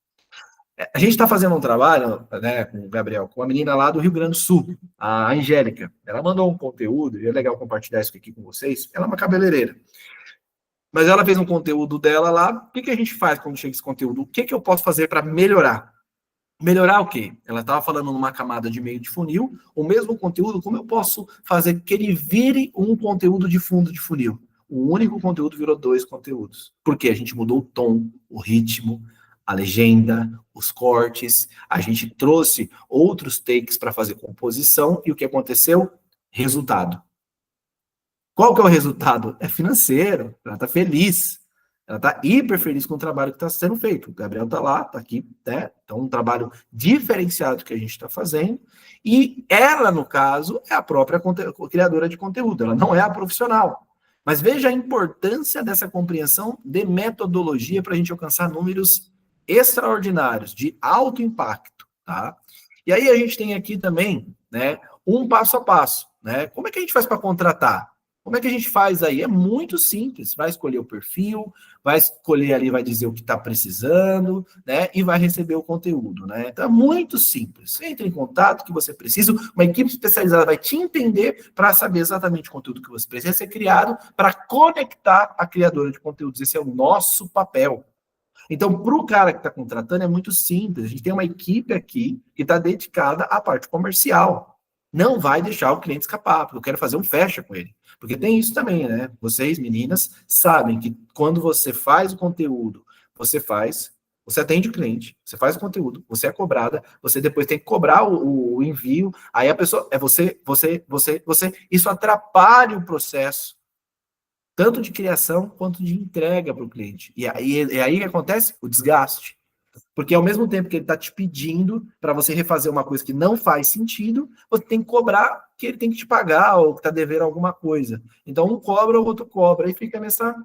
A gente está fazendo um trabalho, né, com o Gabriel, com uma menina lá do Rio Grande do Sul, a Angélica. Ela mandou um conteúdo, e é legal compartilhar isso aqui com vocês. Ela é uma cabeleireira. Mas ela fez um conteúdo dela lá. O que a gente faz quando chega esse conteúdo? O que eu posso fazer para melhorar? Melhorar o quê? Ela estava falando numa camada de meio de funil, o mesmo conteúdo, como eu posso fazer que ele vire um conteúdo de fundo de funil? O único conteúdo virou 2 conteúdos. Porque a gente mudou o tom, o ritmo, a legenda, os cortes, a gente trouxe outros takes para fazer composição, e o que aconteceu? Resultado. Qual que é o resultado? É financeiro, ela está feliz, ela está hiper feliz com o trabalho que está sendo feito. O Gabriel está lá, está aqui, né? Então, um trabalho diferenciado que a gente está fazendo, e ela, no caso, é a própria criadora de conteúdo, ela não é a profissional. Mas veja a importância dessa compreensão de metodologia para a gente alcançar números extraordinários, de alto impacto, tá? E aí a gente tem aqui também, né, um passo a passo, né? Como é que a gente faz para contratar? Como é que a gente faz aí? É muito simples, vai escolher o perfil, vai escolher ali, vai dizer o que está precisando, né, e vai receber o conteúdo, né? Então é muito simples. Entre em contato que você precisa, uma equipe especializada vai te entender para saber exatamente o conteúdo que você precisa ser criado para conectar a criadora de conteúdos. Esse é o nosso papel. Então, para o cara que está contratando, é muito simples. A gente tem uma equipe aqui que está dedicada à parte comercial. Não vai deixar o cliente escapar, porque eu quero fazer um fecha com ele. Porque tem isso também, né? Vocês, meninas, sabem que quando você faz o conteúdo, você atende o cliente, você faz o conteúdo, você é cobrada, você depois tem que cobrar o envio, aí a pessoa, você, isso atrapalha o processo, tanto de criação quanto de entrega para o cliente. E aí que acontece? O desgaste. Porque ao mesmo tempo que ele está te pedindo para você refazer uma coisa que não faz sentido, você tem que cobrar que ele tem que te pagar ou que está devendo alguma coisa. Então um cobra, o outro cobra, e fica nessa...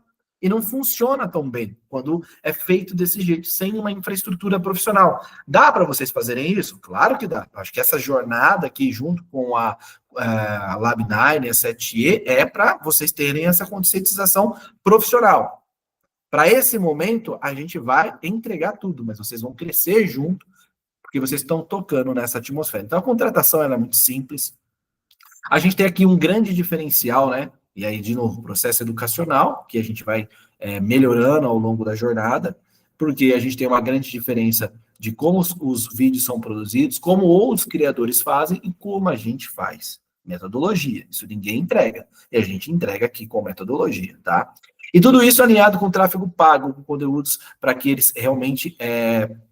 E não funciona tão bem quando é feito desse jeito, sem uma infraestrutura profissional. Dá para vocês fazerem isso? Claro que dá. Acho que essa jornada aqui, junto com a Lab9, a 7E, é para vocês terem essa conscientização profissional. Para esse momento, a gente vai entregar tudo, mas vocês vão crescer junto, porque vocês estão tocando nessa atmosfera. Então, a contratação ela é muito simples. A gente tem aqui um grande diferencial, né? E aí, de novo, processo educacional, que a gente vai melhorando ao longo da jornada, porque a gente tem uma grande diferença de como os vídeos são produzidos, como outros criadores fazem e como a gente faz. Metodologia, isso ninguém entrega. E a gente entrega aqui com metodologia, tá? E tudo isso alinhado com tráfego pago, com conteúdos para que eles realmente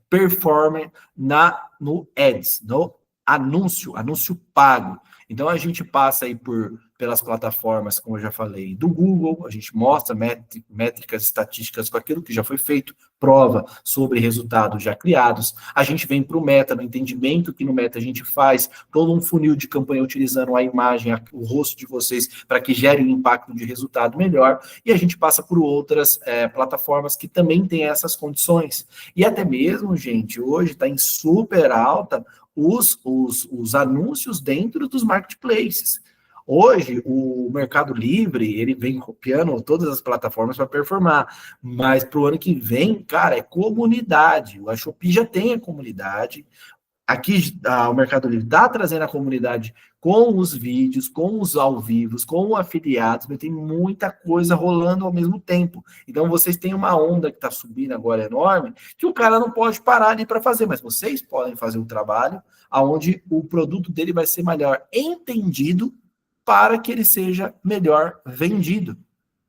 performem no Ads, no anúncio pago. Então, a gente passa aí pelas plataformas, como eu já falei, do Google, a gente mostra métricas estatísticas com aquilo que já foi feito, prova sobre resultados já criados. A gente vem para o Meta, no entendimento que no Meta a gente faz todo um funil de campanha utilizando a imagem, o rosto de vocês, para que gere um impacto de resultado melhor. E a gente passa por outras plataformas que também têm essas condições. E até mesmo, gente, hoje está em super alta os anúncios dentro dos marketplaces. Hoje, o Mercado Livre, ele vem copiando todas as plataformas para performar, mas para o ano que vem, cara, é comunidade. A Shopee já tem a comunidade. Aqui, o Mercado Livre está trazendo a comunidade com os vídeos, com os ao vivos, com afiliados, mas tem muita coisa rolando ao mesmo tempo. Então, vocês têm uma onda que está subindo agora enorme, que o cara não pode parar ali para fazer, mas vocês podem fazer o trabalho onde o produto dele vai ser melhor entendido para que ele seja melhor vendido.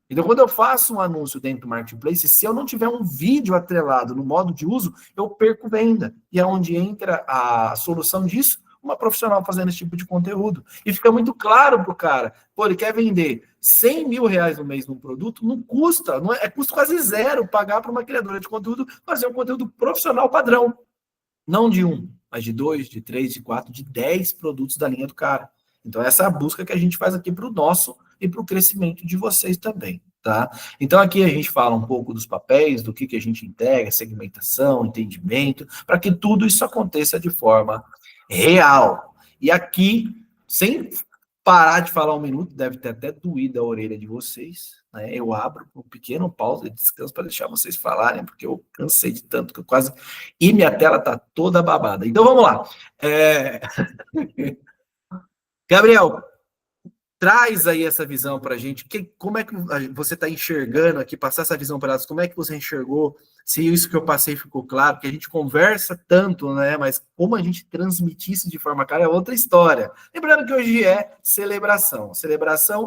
Então, quando eu faço um anúncio dentro do Marketplace, se eu não tiver um vídeo atrelado no modo de uso, eu perco venda. E é onde entra a solução disso, uma profissional fazendo esse tipo de conteúdo. E fica muito claro para o cara, pô, ele quer vender 100 mil reais no mês num produto, não custa, custa quase zero pagar para uma criadora de conteúdo fazer um conteúdo profissional padrão. Não de um, mas de 2, de 3, de 4, de 10 produtos da linha do cara. Então, essa é a busca que a gente faz aqui para o nosso e para o crescimento de vocês também, tá? Então, aqui a gente fala um pouco dos papéis, do que a gente entrega, segmentação, entendimento, para que tudo isso aconteça de forma real. E aqui, sem parar de falar um minuto, deve ter até doído a orelha de vocês, né? Eu abro um pequeno pausa de descanso para deixar vocês falarem, porque eu cansei de tanto que eu quase... E minha tela está toda babada. Então, vamos lá. Gabriel, traz aí essa visão para a gente. Como é que você está enxergando aqui, passar essa visão para elas? Como é que você enxergou? Se isso que eu passei ficou claro, porque a gente conversa tanto, né? Mas como a gente transmitir isso de forma clara é outra história. Lembrando que hoje é celebração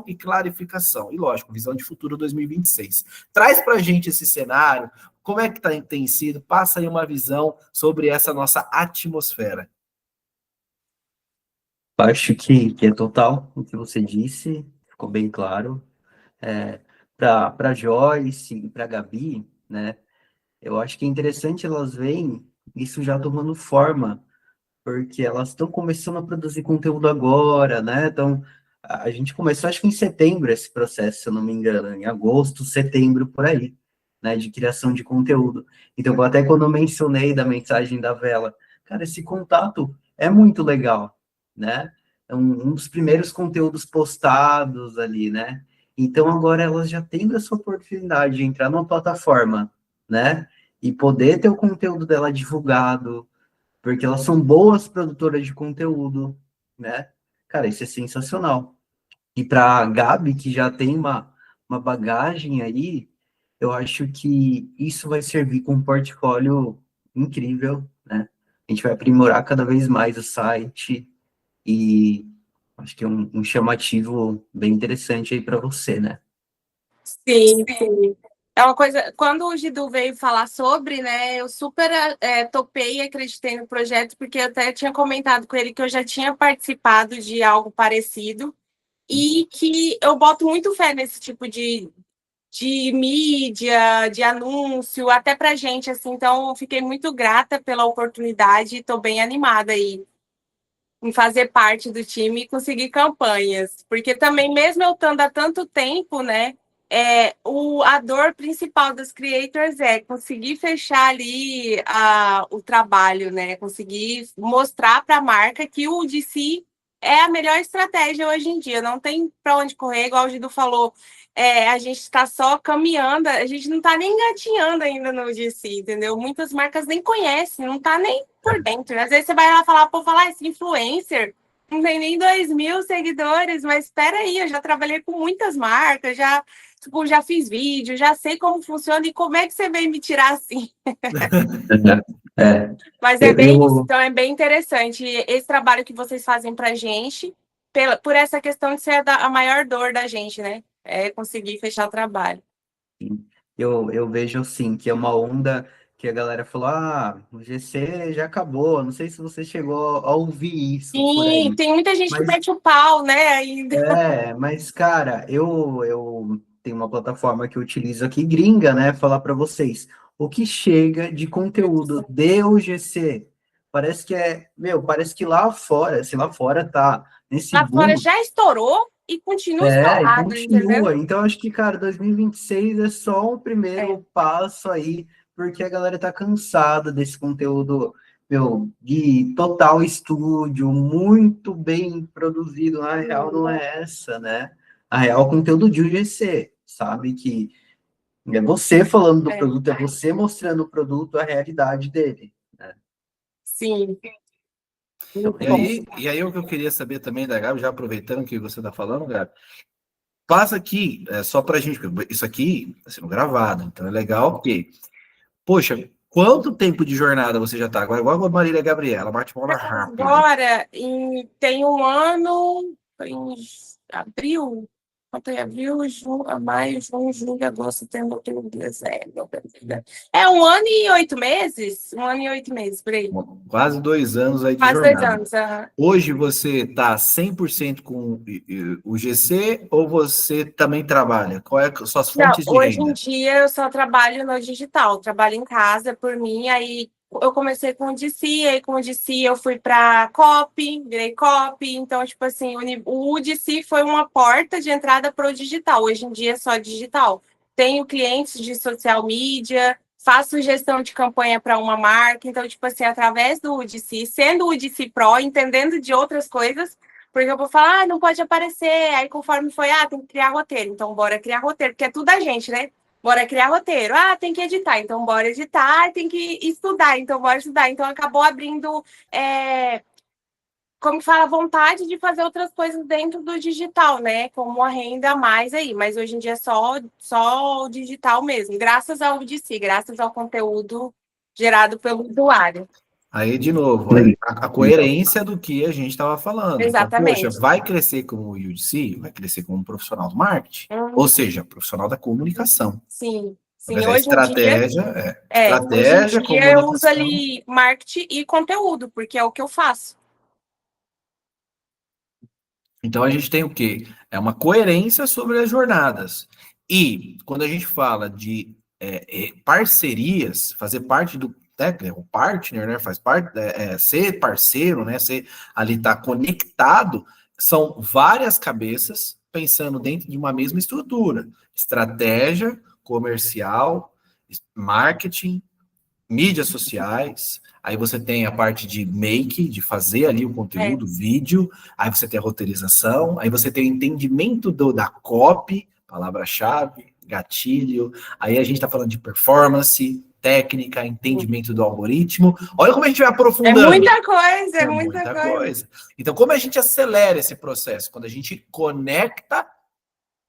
e clarificação. E lógico, visão de futuro 2026. Traz para a gente esse cenário, como é que tem sido? Passa aí uma visão sobre essa nossa atmosfera. Acho que é total o que você disse, ficou bem claro. Para Joyce e para Gabi, né? Eu acho que é interessante elas verem isso já tomando forma, porque elas estão começando a produzir conteúdo agora, né? Então, a gente começou, acho que em setembro, esse processo, se eu não me engano, em agosto, setembro, por aí, né? De criação de conteúdo. Então, até quando eu mencionei da mensagem da Vela, cara, esse contato é muito legal, né? É um dos primeiros conteúdos postados ali, né? Então, agora elas já têm essa oportunidade de entrar numa plataforma, né? E poder ter o conteúdo dela divulgado, porque elas são boas produtoras de conteúdo, né? Cara, isso é sensacional. E para a Gabi, que já tem uma bagagem aí, eu acho que isso vai servir como um portfólio incrível, né? A gente vai aprimorar cada vez mais o site e acho que é um chamativo bem interessante aí para você, né? Sim, sim. É uma coisa, quando o Gidu veio falar sobre, né, eu super topei e acreditei no projeto, porque eu até tinha comentado com ele que eu já tinha participado de algo parecido e que eu boto muito fé nesse tipo de mídia, de anúncio, até pra gente, assim, então eu fiquei muito grata pela oportunidade e estou bem animada aí em fazer parte do time e conseguir campanhas, porque também, mesmo eu estando há tanto tempo, né, a dor principal dos creators é conseguir fechar ali o trabalho, né, conseguir mostrar para a marca que o DC é a melhor estratégia hoje em dia, não tem para onde correr, igual o Gidu falou, a gente está só caminhando, a gente não está nem engatinhando ainda no DC, entendeu? Muitas marcas nem conhecem, não está nem por dentro. Às vezes você vai lá falar, pô, esse influencer não tem nem 2.000 seguidores, mas espera aí, eu já trabalhei com muitas marcas, já fiz vídeo, já sei como funciona e como é que você veio me tirar assim? Mas é bem isso, então é bem interessante esse trabalho que vocês fazem pra gente, por essa questão de ser a maior dor da gente, né? É conseguir fechar o trabalho. Eu vejo, assim, que é uma onda que a galera falou, o GC já acabou, não sei se você chegou a ouvir isso por Sim, aí. tem muita gente que Mas mete o pau, né, ainda. mas, cara, eu tenho uma plataforma que eu utilizo aqui, gringa, né? Falar para vocês. O que chega de conteúdo de UGC, parece que parece que lá fora, se lá fora tá nesse Lá fora boom, já estourou e continua e estourado, entendeu? continua. Então, acho que, cara, 2026 é só um É, primeiro passo aí, porque a galera tá cansada desse conteúdo, de total estúdio, muito bem produzido. Na real, não é essa, né? A real, é o conteúdo de UGC, sabe? Que é você falando do é, produto, é você mostrando o produto, a realidade dele, né? sim. Muito E bom. aí, e aí o que eu queria saber também da Gabi, já aproveitando que você está falando, Gabi, passa aqui, só para a gente, isso aqui está sendo gravado, então é legal porque, poxa, quanto tempo de jornada você já está? Agora, igual a Marília Gabriela, bate bola rápida. Agora, tem um ano, em abril, quanto é abril, maio, junho, julho, agosto, setembro, outubro, dezembro. É 1 ano e 8 meses? 1 ano e 8 meses, por aí. Quase 2 anos aí de Quase 2 jornada. anos. Aham. Hoje você está 100% com o GC ou você também trabalha? Qual é as suas Não, fontes de hoje em renda? dia eu só trabalho no digital, trabalho em casa por mim, aí eu comecei com o DC, aí com o DC eu fui para copy, virei copy, então, tipo assim, o DC foi uma porta de entrada para o digital, hoje em dia é só digital. Tenho clientes de social media, faço gestão de campanha para uma marca, então, tipo assim, através do UDC, sendo o UDC Pro, entendendo de outras coisas, porque eu vou falar, não pode aparecer. Aí, conforme foi, tem que criar roteiro. Então, bora criar roteiro, porque é tudo a gente, né? Bora criar roteiro. Tem que editar. Então, bora editar. Tem que estudar. Então, bora estudar. Então, acabou abrindo, como fala, vontade de fazer outras coisas dentro do digital, né? Como uma renda a mais aí. Mas hoje em dia é só o digital mesmo. Graças ao DC, graças ao conteúdo gerado pelo usuário. Aí, de novo, a coerência do que a gente estava falando. Então, poxa, Exatamente. vai crescer como UGC, vai crescer como profissional do marketing, ou seja, profissional da comunicação. Sim, Então, quer sim. dizer, Hoje em estratégia, dia eu uso comunicação. ali marketing e conteúdo, porque é o que eu faço. Então, a gente tem o quê? É uma coerência sobre as jornadas. E, quando a gente fala de parcerias, fazer parte do o partner, né, faz parte, ser parceiro, né, ser ali tá conectado, são várias cabeças pensando dentro de uma mesma estrutura, estratégia, comercial, marketing, mídias sociais, aí você tem a parte de make, de fazer ali o conteúdo, vídeo, aí você tem a roteirização, aí você tem o entendimento da copy, palavra-chave, gatilho, aí a gente está falando de performance, técnica, entendimento do algoritmo. Olha como a gente vai aprofundando. É muita coisa, É muita coisa. Então, como a gente acelera esse processo? Quando a gente conecta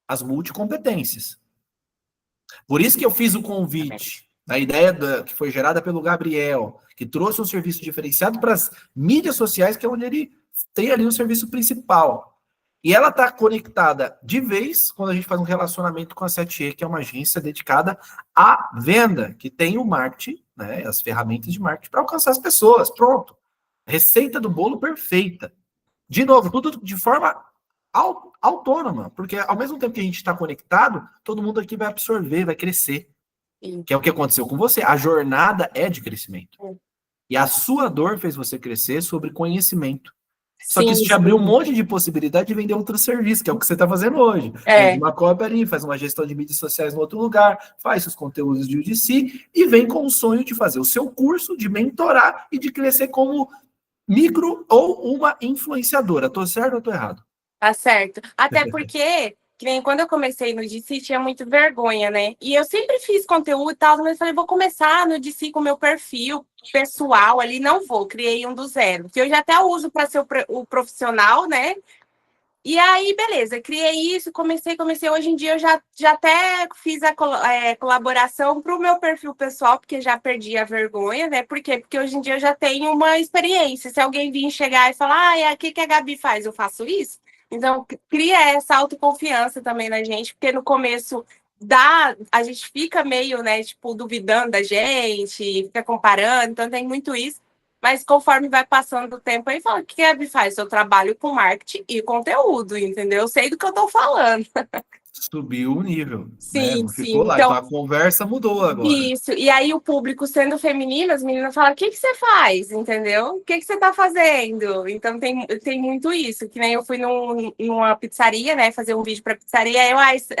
as multicompetências. Por isso que eu fiz o convite. A ideia que foi gerada pelo Gabriel, que trouxe um serviço diferenciado para as mídias sociais, que é onde ele tem ali o serviço principal. E ela está conectada de vez quando a gente faz um relacionamento com a 7E, que é uma agência dedicada à venda, que tem o marketing, né, as ferramentas de marketing para alcançar as pessoas. Pronto. Receita do bolo perfeita. De novo, tudo de forma autônoma, porque ao mesmo tempo que a gente está conectado, todo mundo aqui vai absorver, vai crescer. Que é o que aconteceu com você. A jornada é de crescimento. E a sua dor fez você crescer sobre conhecimento. Só que isso te abriu um monte de possibilidade de vender outro serviço, que é o que você está fazendo hoje. Vende uma cópia ali, faz uma gestão de mídias sociais no outro lugar, faz os conteúdos de UGC e vem com o sonho de fazer o seu curso, de mentorar e de crescer como micro ou uma influenciadora. Tô certo ou tô errado? Tá certo. Até porque, que nem quando eu comecei no DC, tinha muito vergonha, né? E eu sempre fiz conteúdo e tal, mas eu falei, vou começar no DC com o meu perfil pessoal ali, não vou, criei um do zero. Que eu já até uso para ser o profissional, né? E aí, beleza, criei isso, comecei. Hoje em dia eu já até fiz a colaboração para o meu perfil pessoal, porque já perdi a vergonha, né? Por quê? Porque hoje em dia eu já tenho uma experiência. Se alguém vir chegar e falar, o que a Gabi faz? Eu faço isso? Então, cria essa autoconfiança também na gente, porque no começo a gente fica meio, né, tipo, duvidando da gente, fica comparando, então tem muito isso. Mas conforme vai passando o tempo, aí fala, o que a Gabi faz? Eu trabalho com marketing e conteúdo, entendeu? Eu sei do que eu tô falando. Subiu o nível, né? Sim, Não sim. ficou lá. Então a conversa mudou agora. Isso. E aí o público sendo feminino, as meninas falam, o que você faz? Entendeu? O que você tá fazendo? Então tem muito isso. Que nem eu fui numa pizzaria, né? Fazer um vídeo pra pizzaria.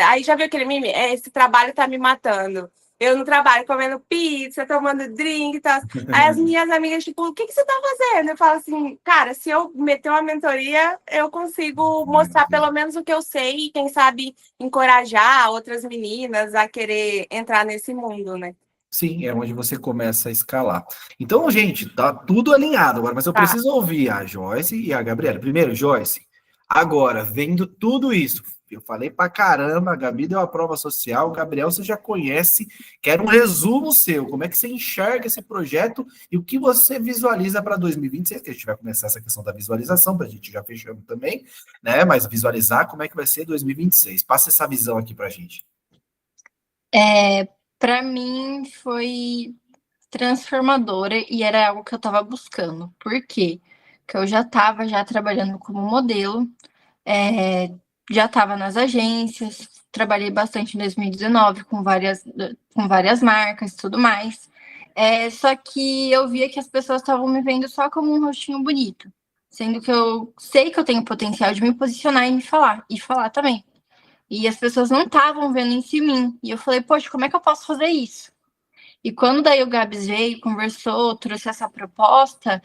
Aí já viu aquele meme? Esse trabalho tá me matando. Eu no trabalho comendo pizza, tomando drink e tal. Aí as minhas amigas, tipo, o que você tá fazendo? Eu falo assim, cara, se eu meter uma mentoria, eu consigo mostrar pelo menos o que eu sei e, quem sabe, encorajar outras meninas a querer entrar nesse mundo, né? Sim, é onde você começa a escalar. Então, gente, tá tudo alinhado agora, mas eu preciso ouvir a Joyce e a Gabriela. Primeiro, Joyce, agora, vendo tudo isso, eu falei pra caramba, a Gabi deu a prova social, o Gabriel você já conhece, quero um resumo seu, como é que você enxerga esse projeto e o que você visualiza para 2026, que a gente vai começar essa questão da visualização, para a gente já fechando também, né, mas visualizar como é que vai ser 2026. Passa essa visão aqui pra gente. Para mim foi transformadora e era algo que eu estava buscando. Por quê? Porque eu já estava trabalhando como modelo, já estava nas agências, trabalhei bastante em 2019 com várias marcas e tudo mais. Só que eu via que as pessoas estavam me vendo só como um rostinho bonito, sendo que eu sei que eu tenho potencial de me posicionar e me falar, e falar também. E as pessoas não estavam vendo isso em mim. E eu falei, poxa, como é que eu posso fazer isso? E quando daí o Gabs veio, conversou, trouxe essa proposta,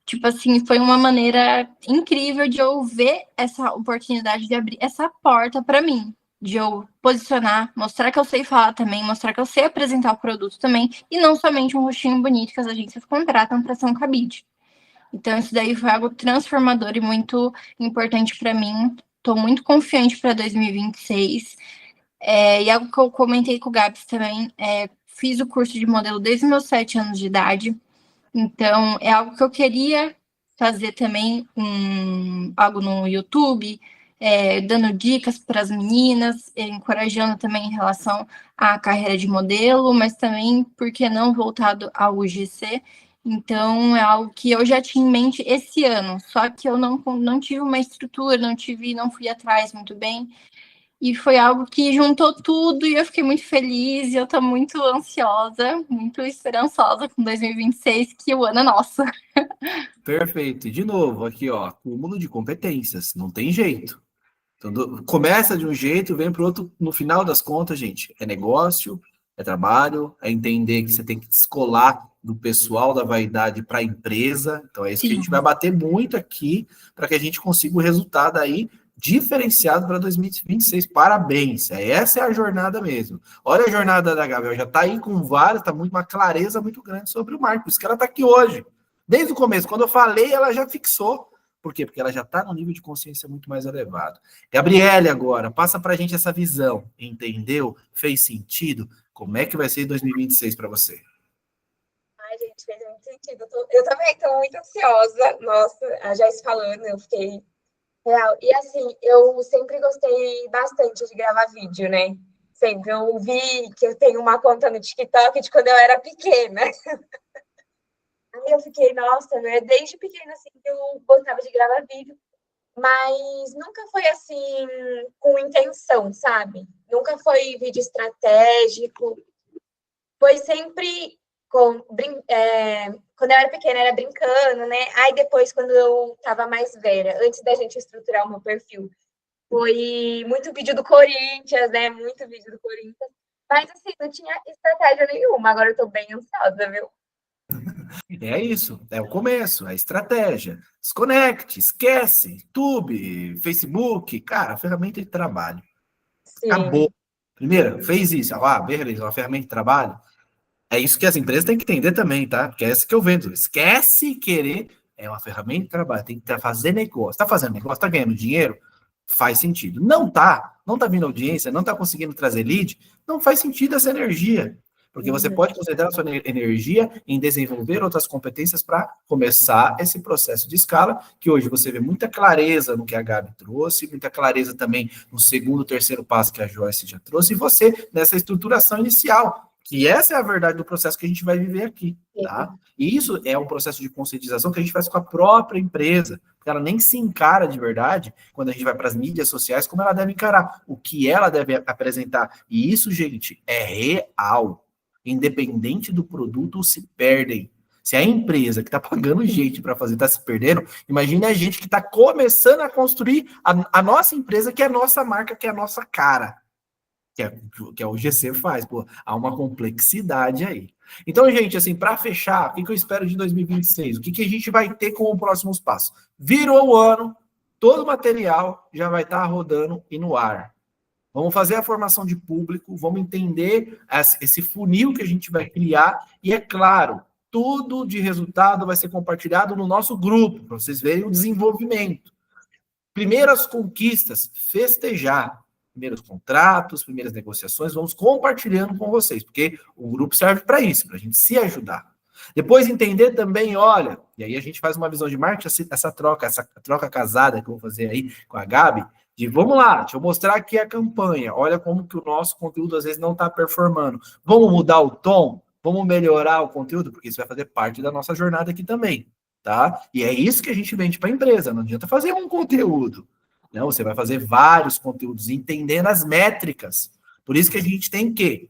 tipo assim, foi uma maneira incrível de eu ver essa oportunidade de abrir essa porta para mim, de eu posicionar, mostrar que eu sei falar também, mostrar que eu sei apresentar o produto também, e não somente um rostinho bonito que as agências contratam para ser um cabide. Então, isso daí foi algo transformador e muito importante para mim. Estou muito confiante para 2026. E algo que eu comentei com o Gabs também, fiz o curso de modelo desde meus 7 anos de idade. Então, é algo que eu queria fazer também, algo no YouTube, dando dicas para as meninas, encorajando também em relação à carreira de modelo, mas também, por que não, voltado ao UGC. Então, é algo que eu já tinha em mente esse ano, só que eu não tive uma estrutura, não fui atrás muito bem. E foi algo que juntou tudo e eu fiquei muito feliz. E eu tô muito ansiosa, muito esperançosa com 2026, que o ano é nosso. Perfeito. E de novo, aqui, ó, acúmulo de competências, não tem jeito. Então, começa de um jeito, vem para o outro. No final das contas, gente, é negócio, é trabalho, é entender que você tem que descolar do pessoal da vaidade para a empresa. Então, é isso que a gente vai bater muito aqui para que a gente consiga o resultado aí diferenciado para 2026. Parabéns. Essa é a jornada mesmo. Olha a jornada da Gabriel, já está aí com várias, está muito uma clareza muito grande sobre o marco. Por isso que ela está aqui hoje. Desde o começo, quando eu falei, ela já fixou. Por quê? Porque ela já está num nível de consciência muito mais elevado. Gabriele, agora, passa para a gente essa visão. Entendeu? Fez sentido? Como é que vai ser 2026 para você? Ai, gente, fez muito sentido. Eu também estou muito ansiosa. Nossa, a Joyce falando, eu fiquei real. E assim, eu sempre gostei bastante de gravar vídeo, né? Sempre. Eu vi que eu tenho uma conta no TikTok de quando eu era pequena. Aí eu fiquei, nossa, né? Desde pequena, assim, que eu gostava de gravar vídeo, mas nunca foi assim, com intenção, sabe? Nunca foi vídeo estratégico. Foi sempre quando eu era pequena, era brincando, né? Aí depois, quando eu tava mais velha, antes da gente estruturar o meu perfil, foi muito vídeo do Corinthians, né? Muito vídeo do Corinthians. Mas assim, não tinha estratégia nenhuma. Agora eu tô bem ansiosa, viu? É isso, é o começo, é a estratégia. Desconecte, esquece, YouTube, Facebook, cara, a ferramenta de trabalho. Sim. Acabou. Primeiro, fez isso, beleza, uma ferramenta de trabalho. É isso que as empresas têm que entender também, tá? Porque é essa que eu vendo. Esquece querer, é uma ferramenta de trabalho, tem que fazer negócio. Tá fazendo negócio, tá ganhando dinheiro? Faz sentido. Não tá vindo audiência, não tá conseguindo trazer lead, não faz sentido essa energia. Porque você pode concentrar a sua energia em desenvolver outras competências para começar esse processo de escala, que hoje você vê muita clareza no que a Gabi trouxe, muita clareza também no segundo, terceiro passo que a Joyce já trouxe, e você nessa estruturação inicial, que essa é a verdade do processo que a gente vai viver aqui, tá? E isso é um processo de conscientização que a gente faz com a própria empresa, porque ela nem se encara de verdade quando a gente vai para as mídias sociais, como ela deve encarar, o que ela deve apresentar. E isso, gente, é real. Independente do produto, se perdem. Se a empresa que está pagando gente para fazer está se perdendo, imagine a gente que está começando a construir a nossa empresa, que é a nossa marca, que é a nossa cara. Que é o GC faz, pô, há uma complexidade aí. Então, gente, assim, para fechar, o que eu espero de 2026? O que a gente vai ter como próximos passos? Virou o ano, todo o material já vai estar rodando e no ar. Vamos fazer a formação de público, vamos entender esse funil que a gente vai criar, e é claro, tudo de resultado vai ser compartilhado no nosso grupo, para vocês verem o desenvolvimento. Primeiras conquistas, festejar. Primeiros contratos, primeiras negociações, vamos compartilhando com vocês, porque o grupo serve para isso, para a gente se ajudar. Depois entender também, olha, e aí a gente faz uma visão de marketing, essa troca casada que eu vou fazer aí com a Gabi, de vamos lá, deixa eu mostrar aqui a campanha, olha como que o nosso conteúdo às vezes não está performando. Vamos mudar o tom? Vamos melhorar o conteúdo? Porque isso vai fazer parte da nossa jornada aqui também, tá? E é isso que a gente vende para a empresa, não adianta fazer um conteúdo. Não, você vai fazer vários conteúdos, entendendo as métricas. Por isso que a gente tem que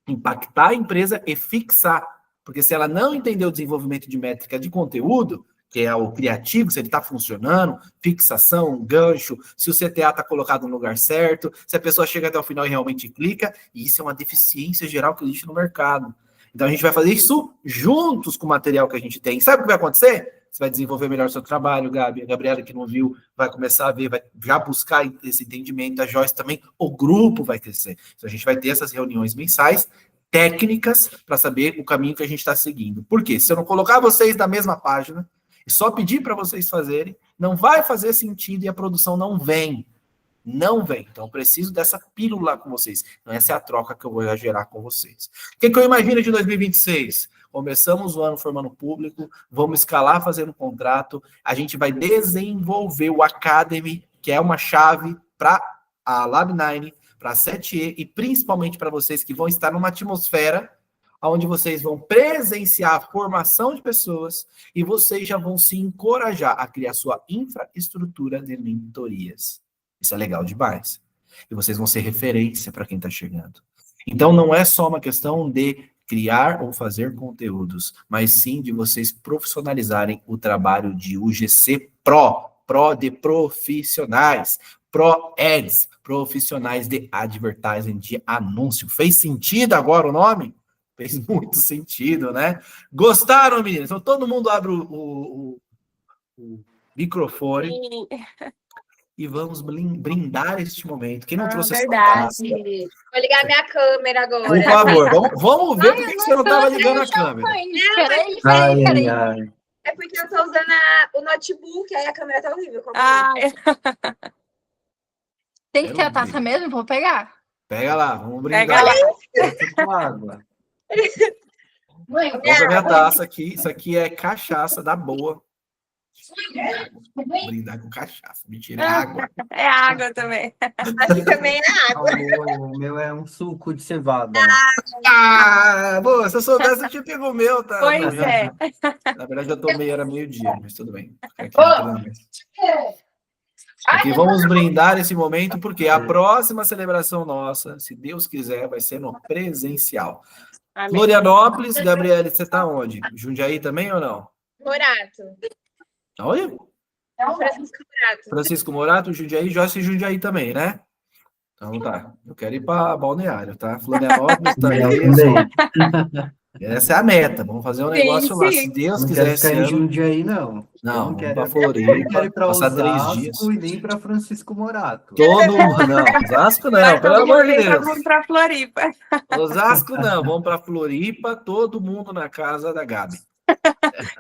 impactar a empresa e fixar. Porque se ela não entender o desenvolvimento de métrica de conteúdo, que é o criativo, se ele está funcionando, fixação, gancho, se o CTA está colocado no lugar certo, se a pessoa chega até o final e realmente clica, e isso é uma deficiência geral que existe no mercado. Então a gente vai fazer isso juntos com o material que a gente tem. Sabe o que vai acontecer? Você vai desenvolver melhor o seu trabalho, Gabi. A Gabriela, que não viu, vai começar a ver, vai já buscar esse entendimento. A Joyce também, o grupo vai crescer. Então, a gente vai ter essas reuniões mensais, técnicas, para saber o caminho que a gente está seguindo. Por quê? Se eu não colocar vocês na mesma página e só pedir para vocês fazerem, não vai fazer sentido e a produção não vem. Não vem. Então, eu preciso dessa pílula com vocês. Então, essa é a troca que eu vou gerar com vocês. O que eu imagino de 2026? Começamos o ano formando público, vamos escalar fazendo contrato, a gente vai desenvolver o Academy, que é uma chave para a Lab9, para a 7E e principalmente para vocês que vão estar numa atmosfera onde vocês vão presenciar a formação de pessoas e vocês já vão se encorajar a criar sua infraestrutura de mentorias. Isso é legal demais. E vocês vão ser referência para quem está chegando. Então, não é só uma questão de criar ou fazer conteúdos, mas sim de vocês profissionalizarem o trabalho de UGC Pro de profissionais, Pro Ads, profissionais de advertising, de anúncio. Fez sentido agora o nome? Fez muito sentido, né? Gostaram, meninas? Então todo mundo abre o microfone. Sim. E vamos brindar este momento. Quem não trouxe verdade. essa taça? Vou ligar minha câmera agora. Por favor, vamos ver por que você não estava ligando a câmera. Peraí. É porque eu tô usando o notebook, aí a câmera tá horrível. Tem que ter a taça mesmo? Vou pegar. Pega lá, vamos brindar. Pega lá. Com água. Mãe, Vou pegar minha taça aqui. Isso aqui é cachaça da boa. Vou brindar com cachaça. Mentira, é água. É água também. Aqui também é água. O meu é um suco de cevada. Boa, se eu soubesse, eu tinha pego o meu, tá? Pois é. Na verdade, eu tomei, era meio-dia, mas tudo bem. Aqui vamos brindar esse momento, porque a próxima celebração nossa, se Deus quiser, vai ser no presencial. Amém. Florianópolis, Gabriele, você tá onde? Jundiaí também ou não? Morato. Olha, É o Francisco Morato. Francisco Morato, Jundiaí, Joyce e Jundiaí também, né? Então tá, eu quero ir para Balneário, tá? Florianópolis também. Essa é a meta, vamos fazer um negócio lá, se Deus Não quiser quero esse ficar em ano. Jundiaí, não. Não, não quero para Não quero Floripa, ir para passar 3 dias. Osasco e nem para Francisco Morato. Todo mundo, não, Osasco não, pelo amor de Deus. Vamos para Floripa. Osasco não, vamos para Floripa, todo mundo na casa da Gabi.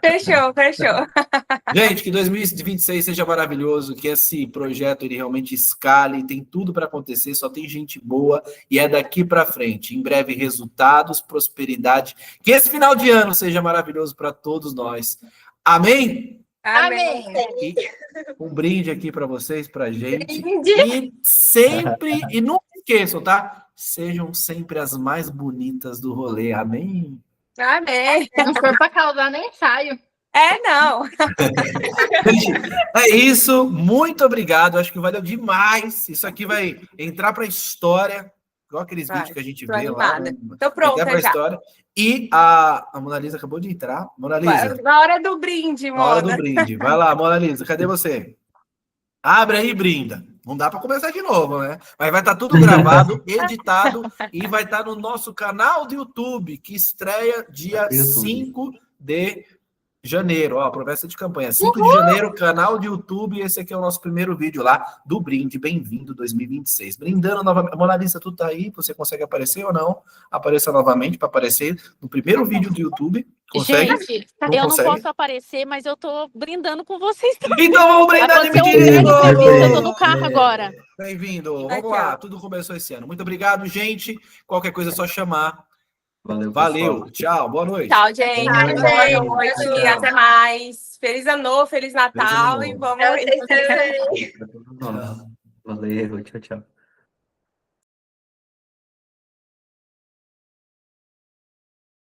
Fechou. Gente, que 2026 seja maravilhoso, que esse projeto ele realmente escale, tem tudo para acontecer, só tem gente boa e é daqui para frente. Em breve, resultados, prosperidade. Que esse final de ano seja maravilhoso para todos nós. Amém? Amém. E um brinde aqui para vocês, para gente. Brinde. E sempre, e nunca esqueçam, tá? Sejam sempre as mais bonitas do rolê. Amém? Amém. Não for pra causar, nem saio. Não. Gente, é isso. Muito obrigado. Acho que valeu demais. Isso aqui vai entrar para a história. Igual aqueles Vai, vídeos que a gente tô vê lá. animada. Tô pronta Entrar pra já. história. E a Mona Lisa acabou de entrar. Mona Lisa, Na hora do brinde, na hora do Mona. brinde. Vai lá, Mona Lisa. Cadê você? Abre aí e brinda. Não dá para começar de novo, né? Mas vai estar tudo gravado, editado e vai estar no nosso canal do YouTube, que estreia dia 5 de janeiro. Ó, promessa de campanha. 5 de janeiro, canal de YouTube. Esse aqui é o nosso primeiro vídeo lá do brinde. Bem-vindo 2026. Brindando novamente. Mona Lisa, tu tá aí? Você consegue aparecer ou não? Apareça novamente para aparecer no primeiro vídeo do YouTube. Consegue? Gente, Não eu consegue? não posso aparecer, mas eu tô brindando com vocês também. Então vamos brindar de Vai ser um grande menino! entrevista, eu tô no carro agora. Bem-vindo. Aqui, Vamos lá. ó. Tudo começou esse ano. Muito obrigado, gente. Qualquer coisa é só chamar. Valeu, Valeu. pessoal. Tchau. Boa noite. Tchau, gente. Tchau, Boa noite. gente. Até mais. Feliz ano novo, Feliz Natal. Feliz ano E novo. vamos. Pra vocês também. Pra todos nós. Valeu, tchau, tchau.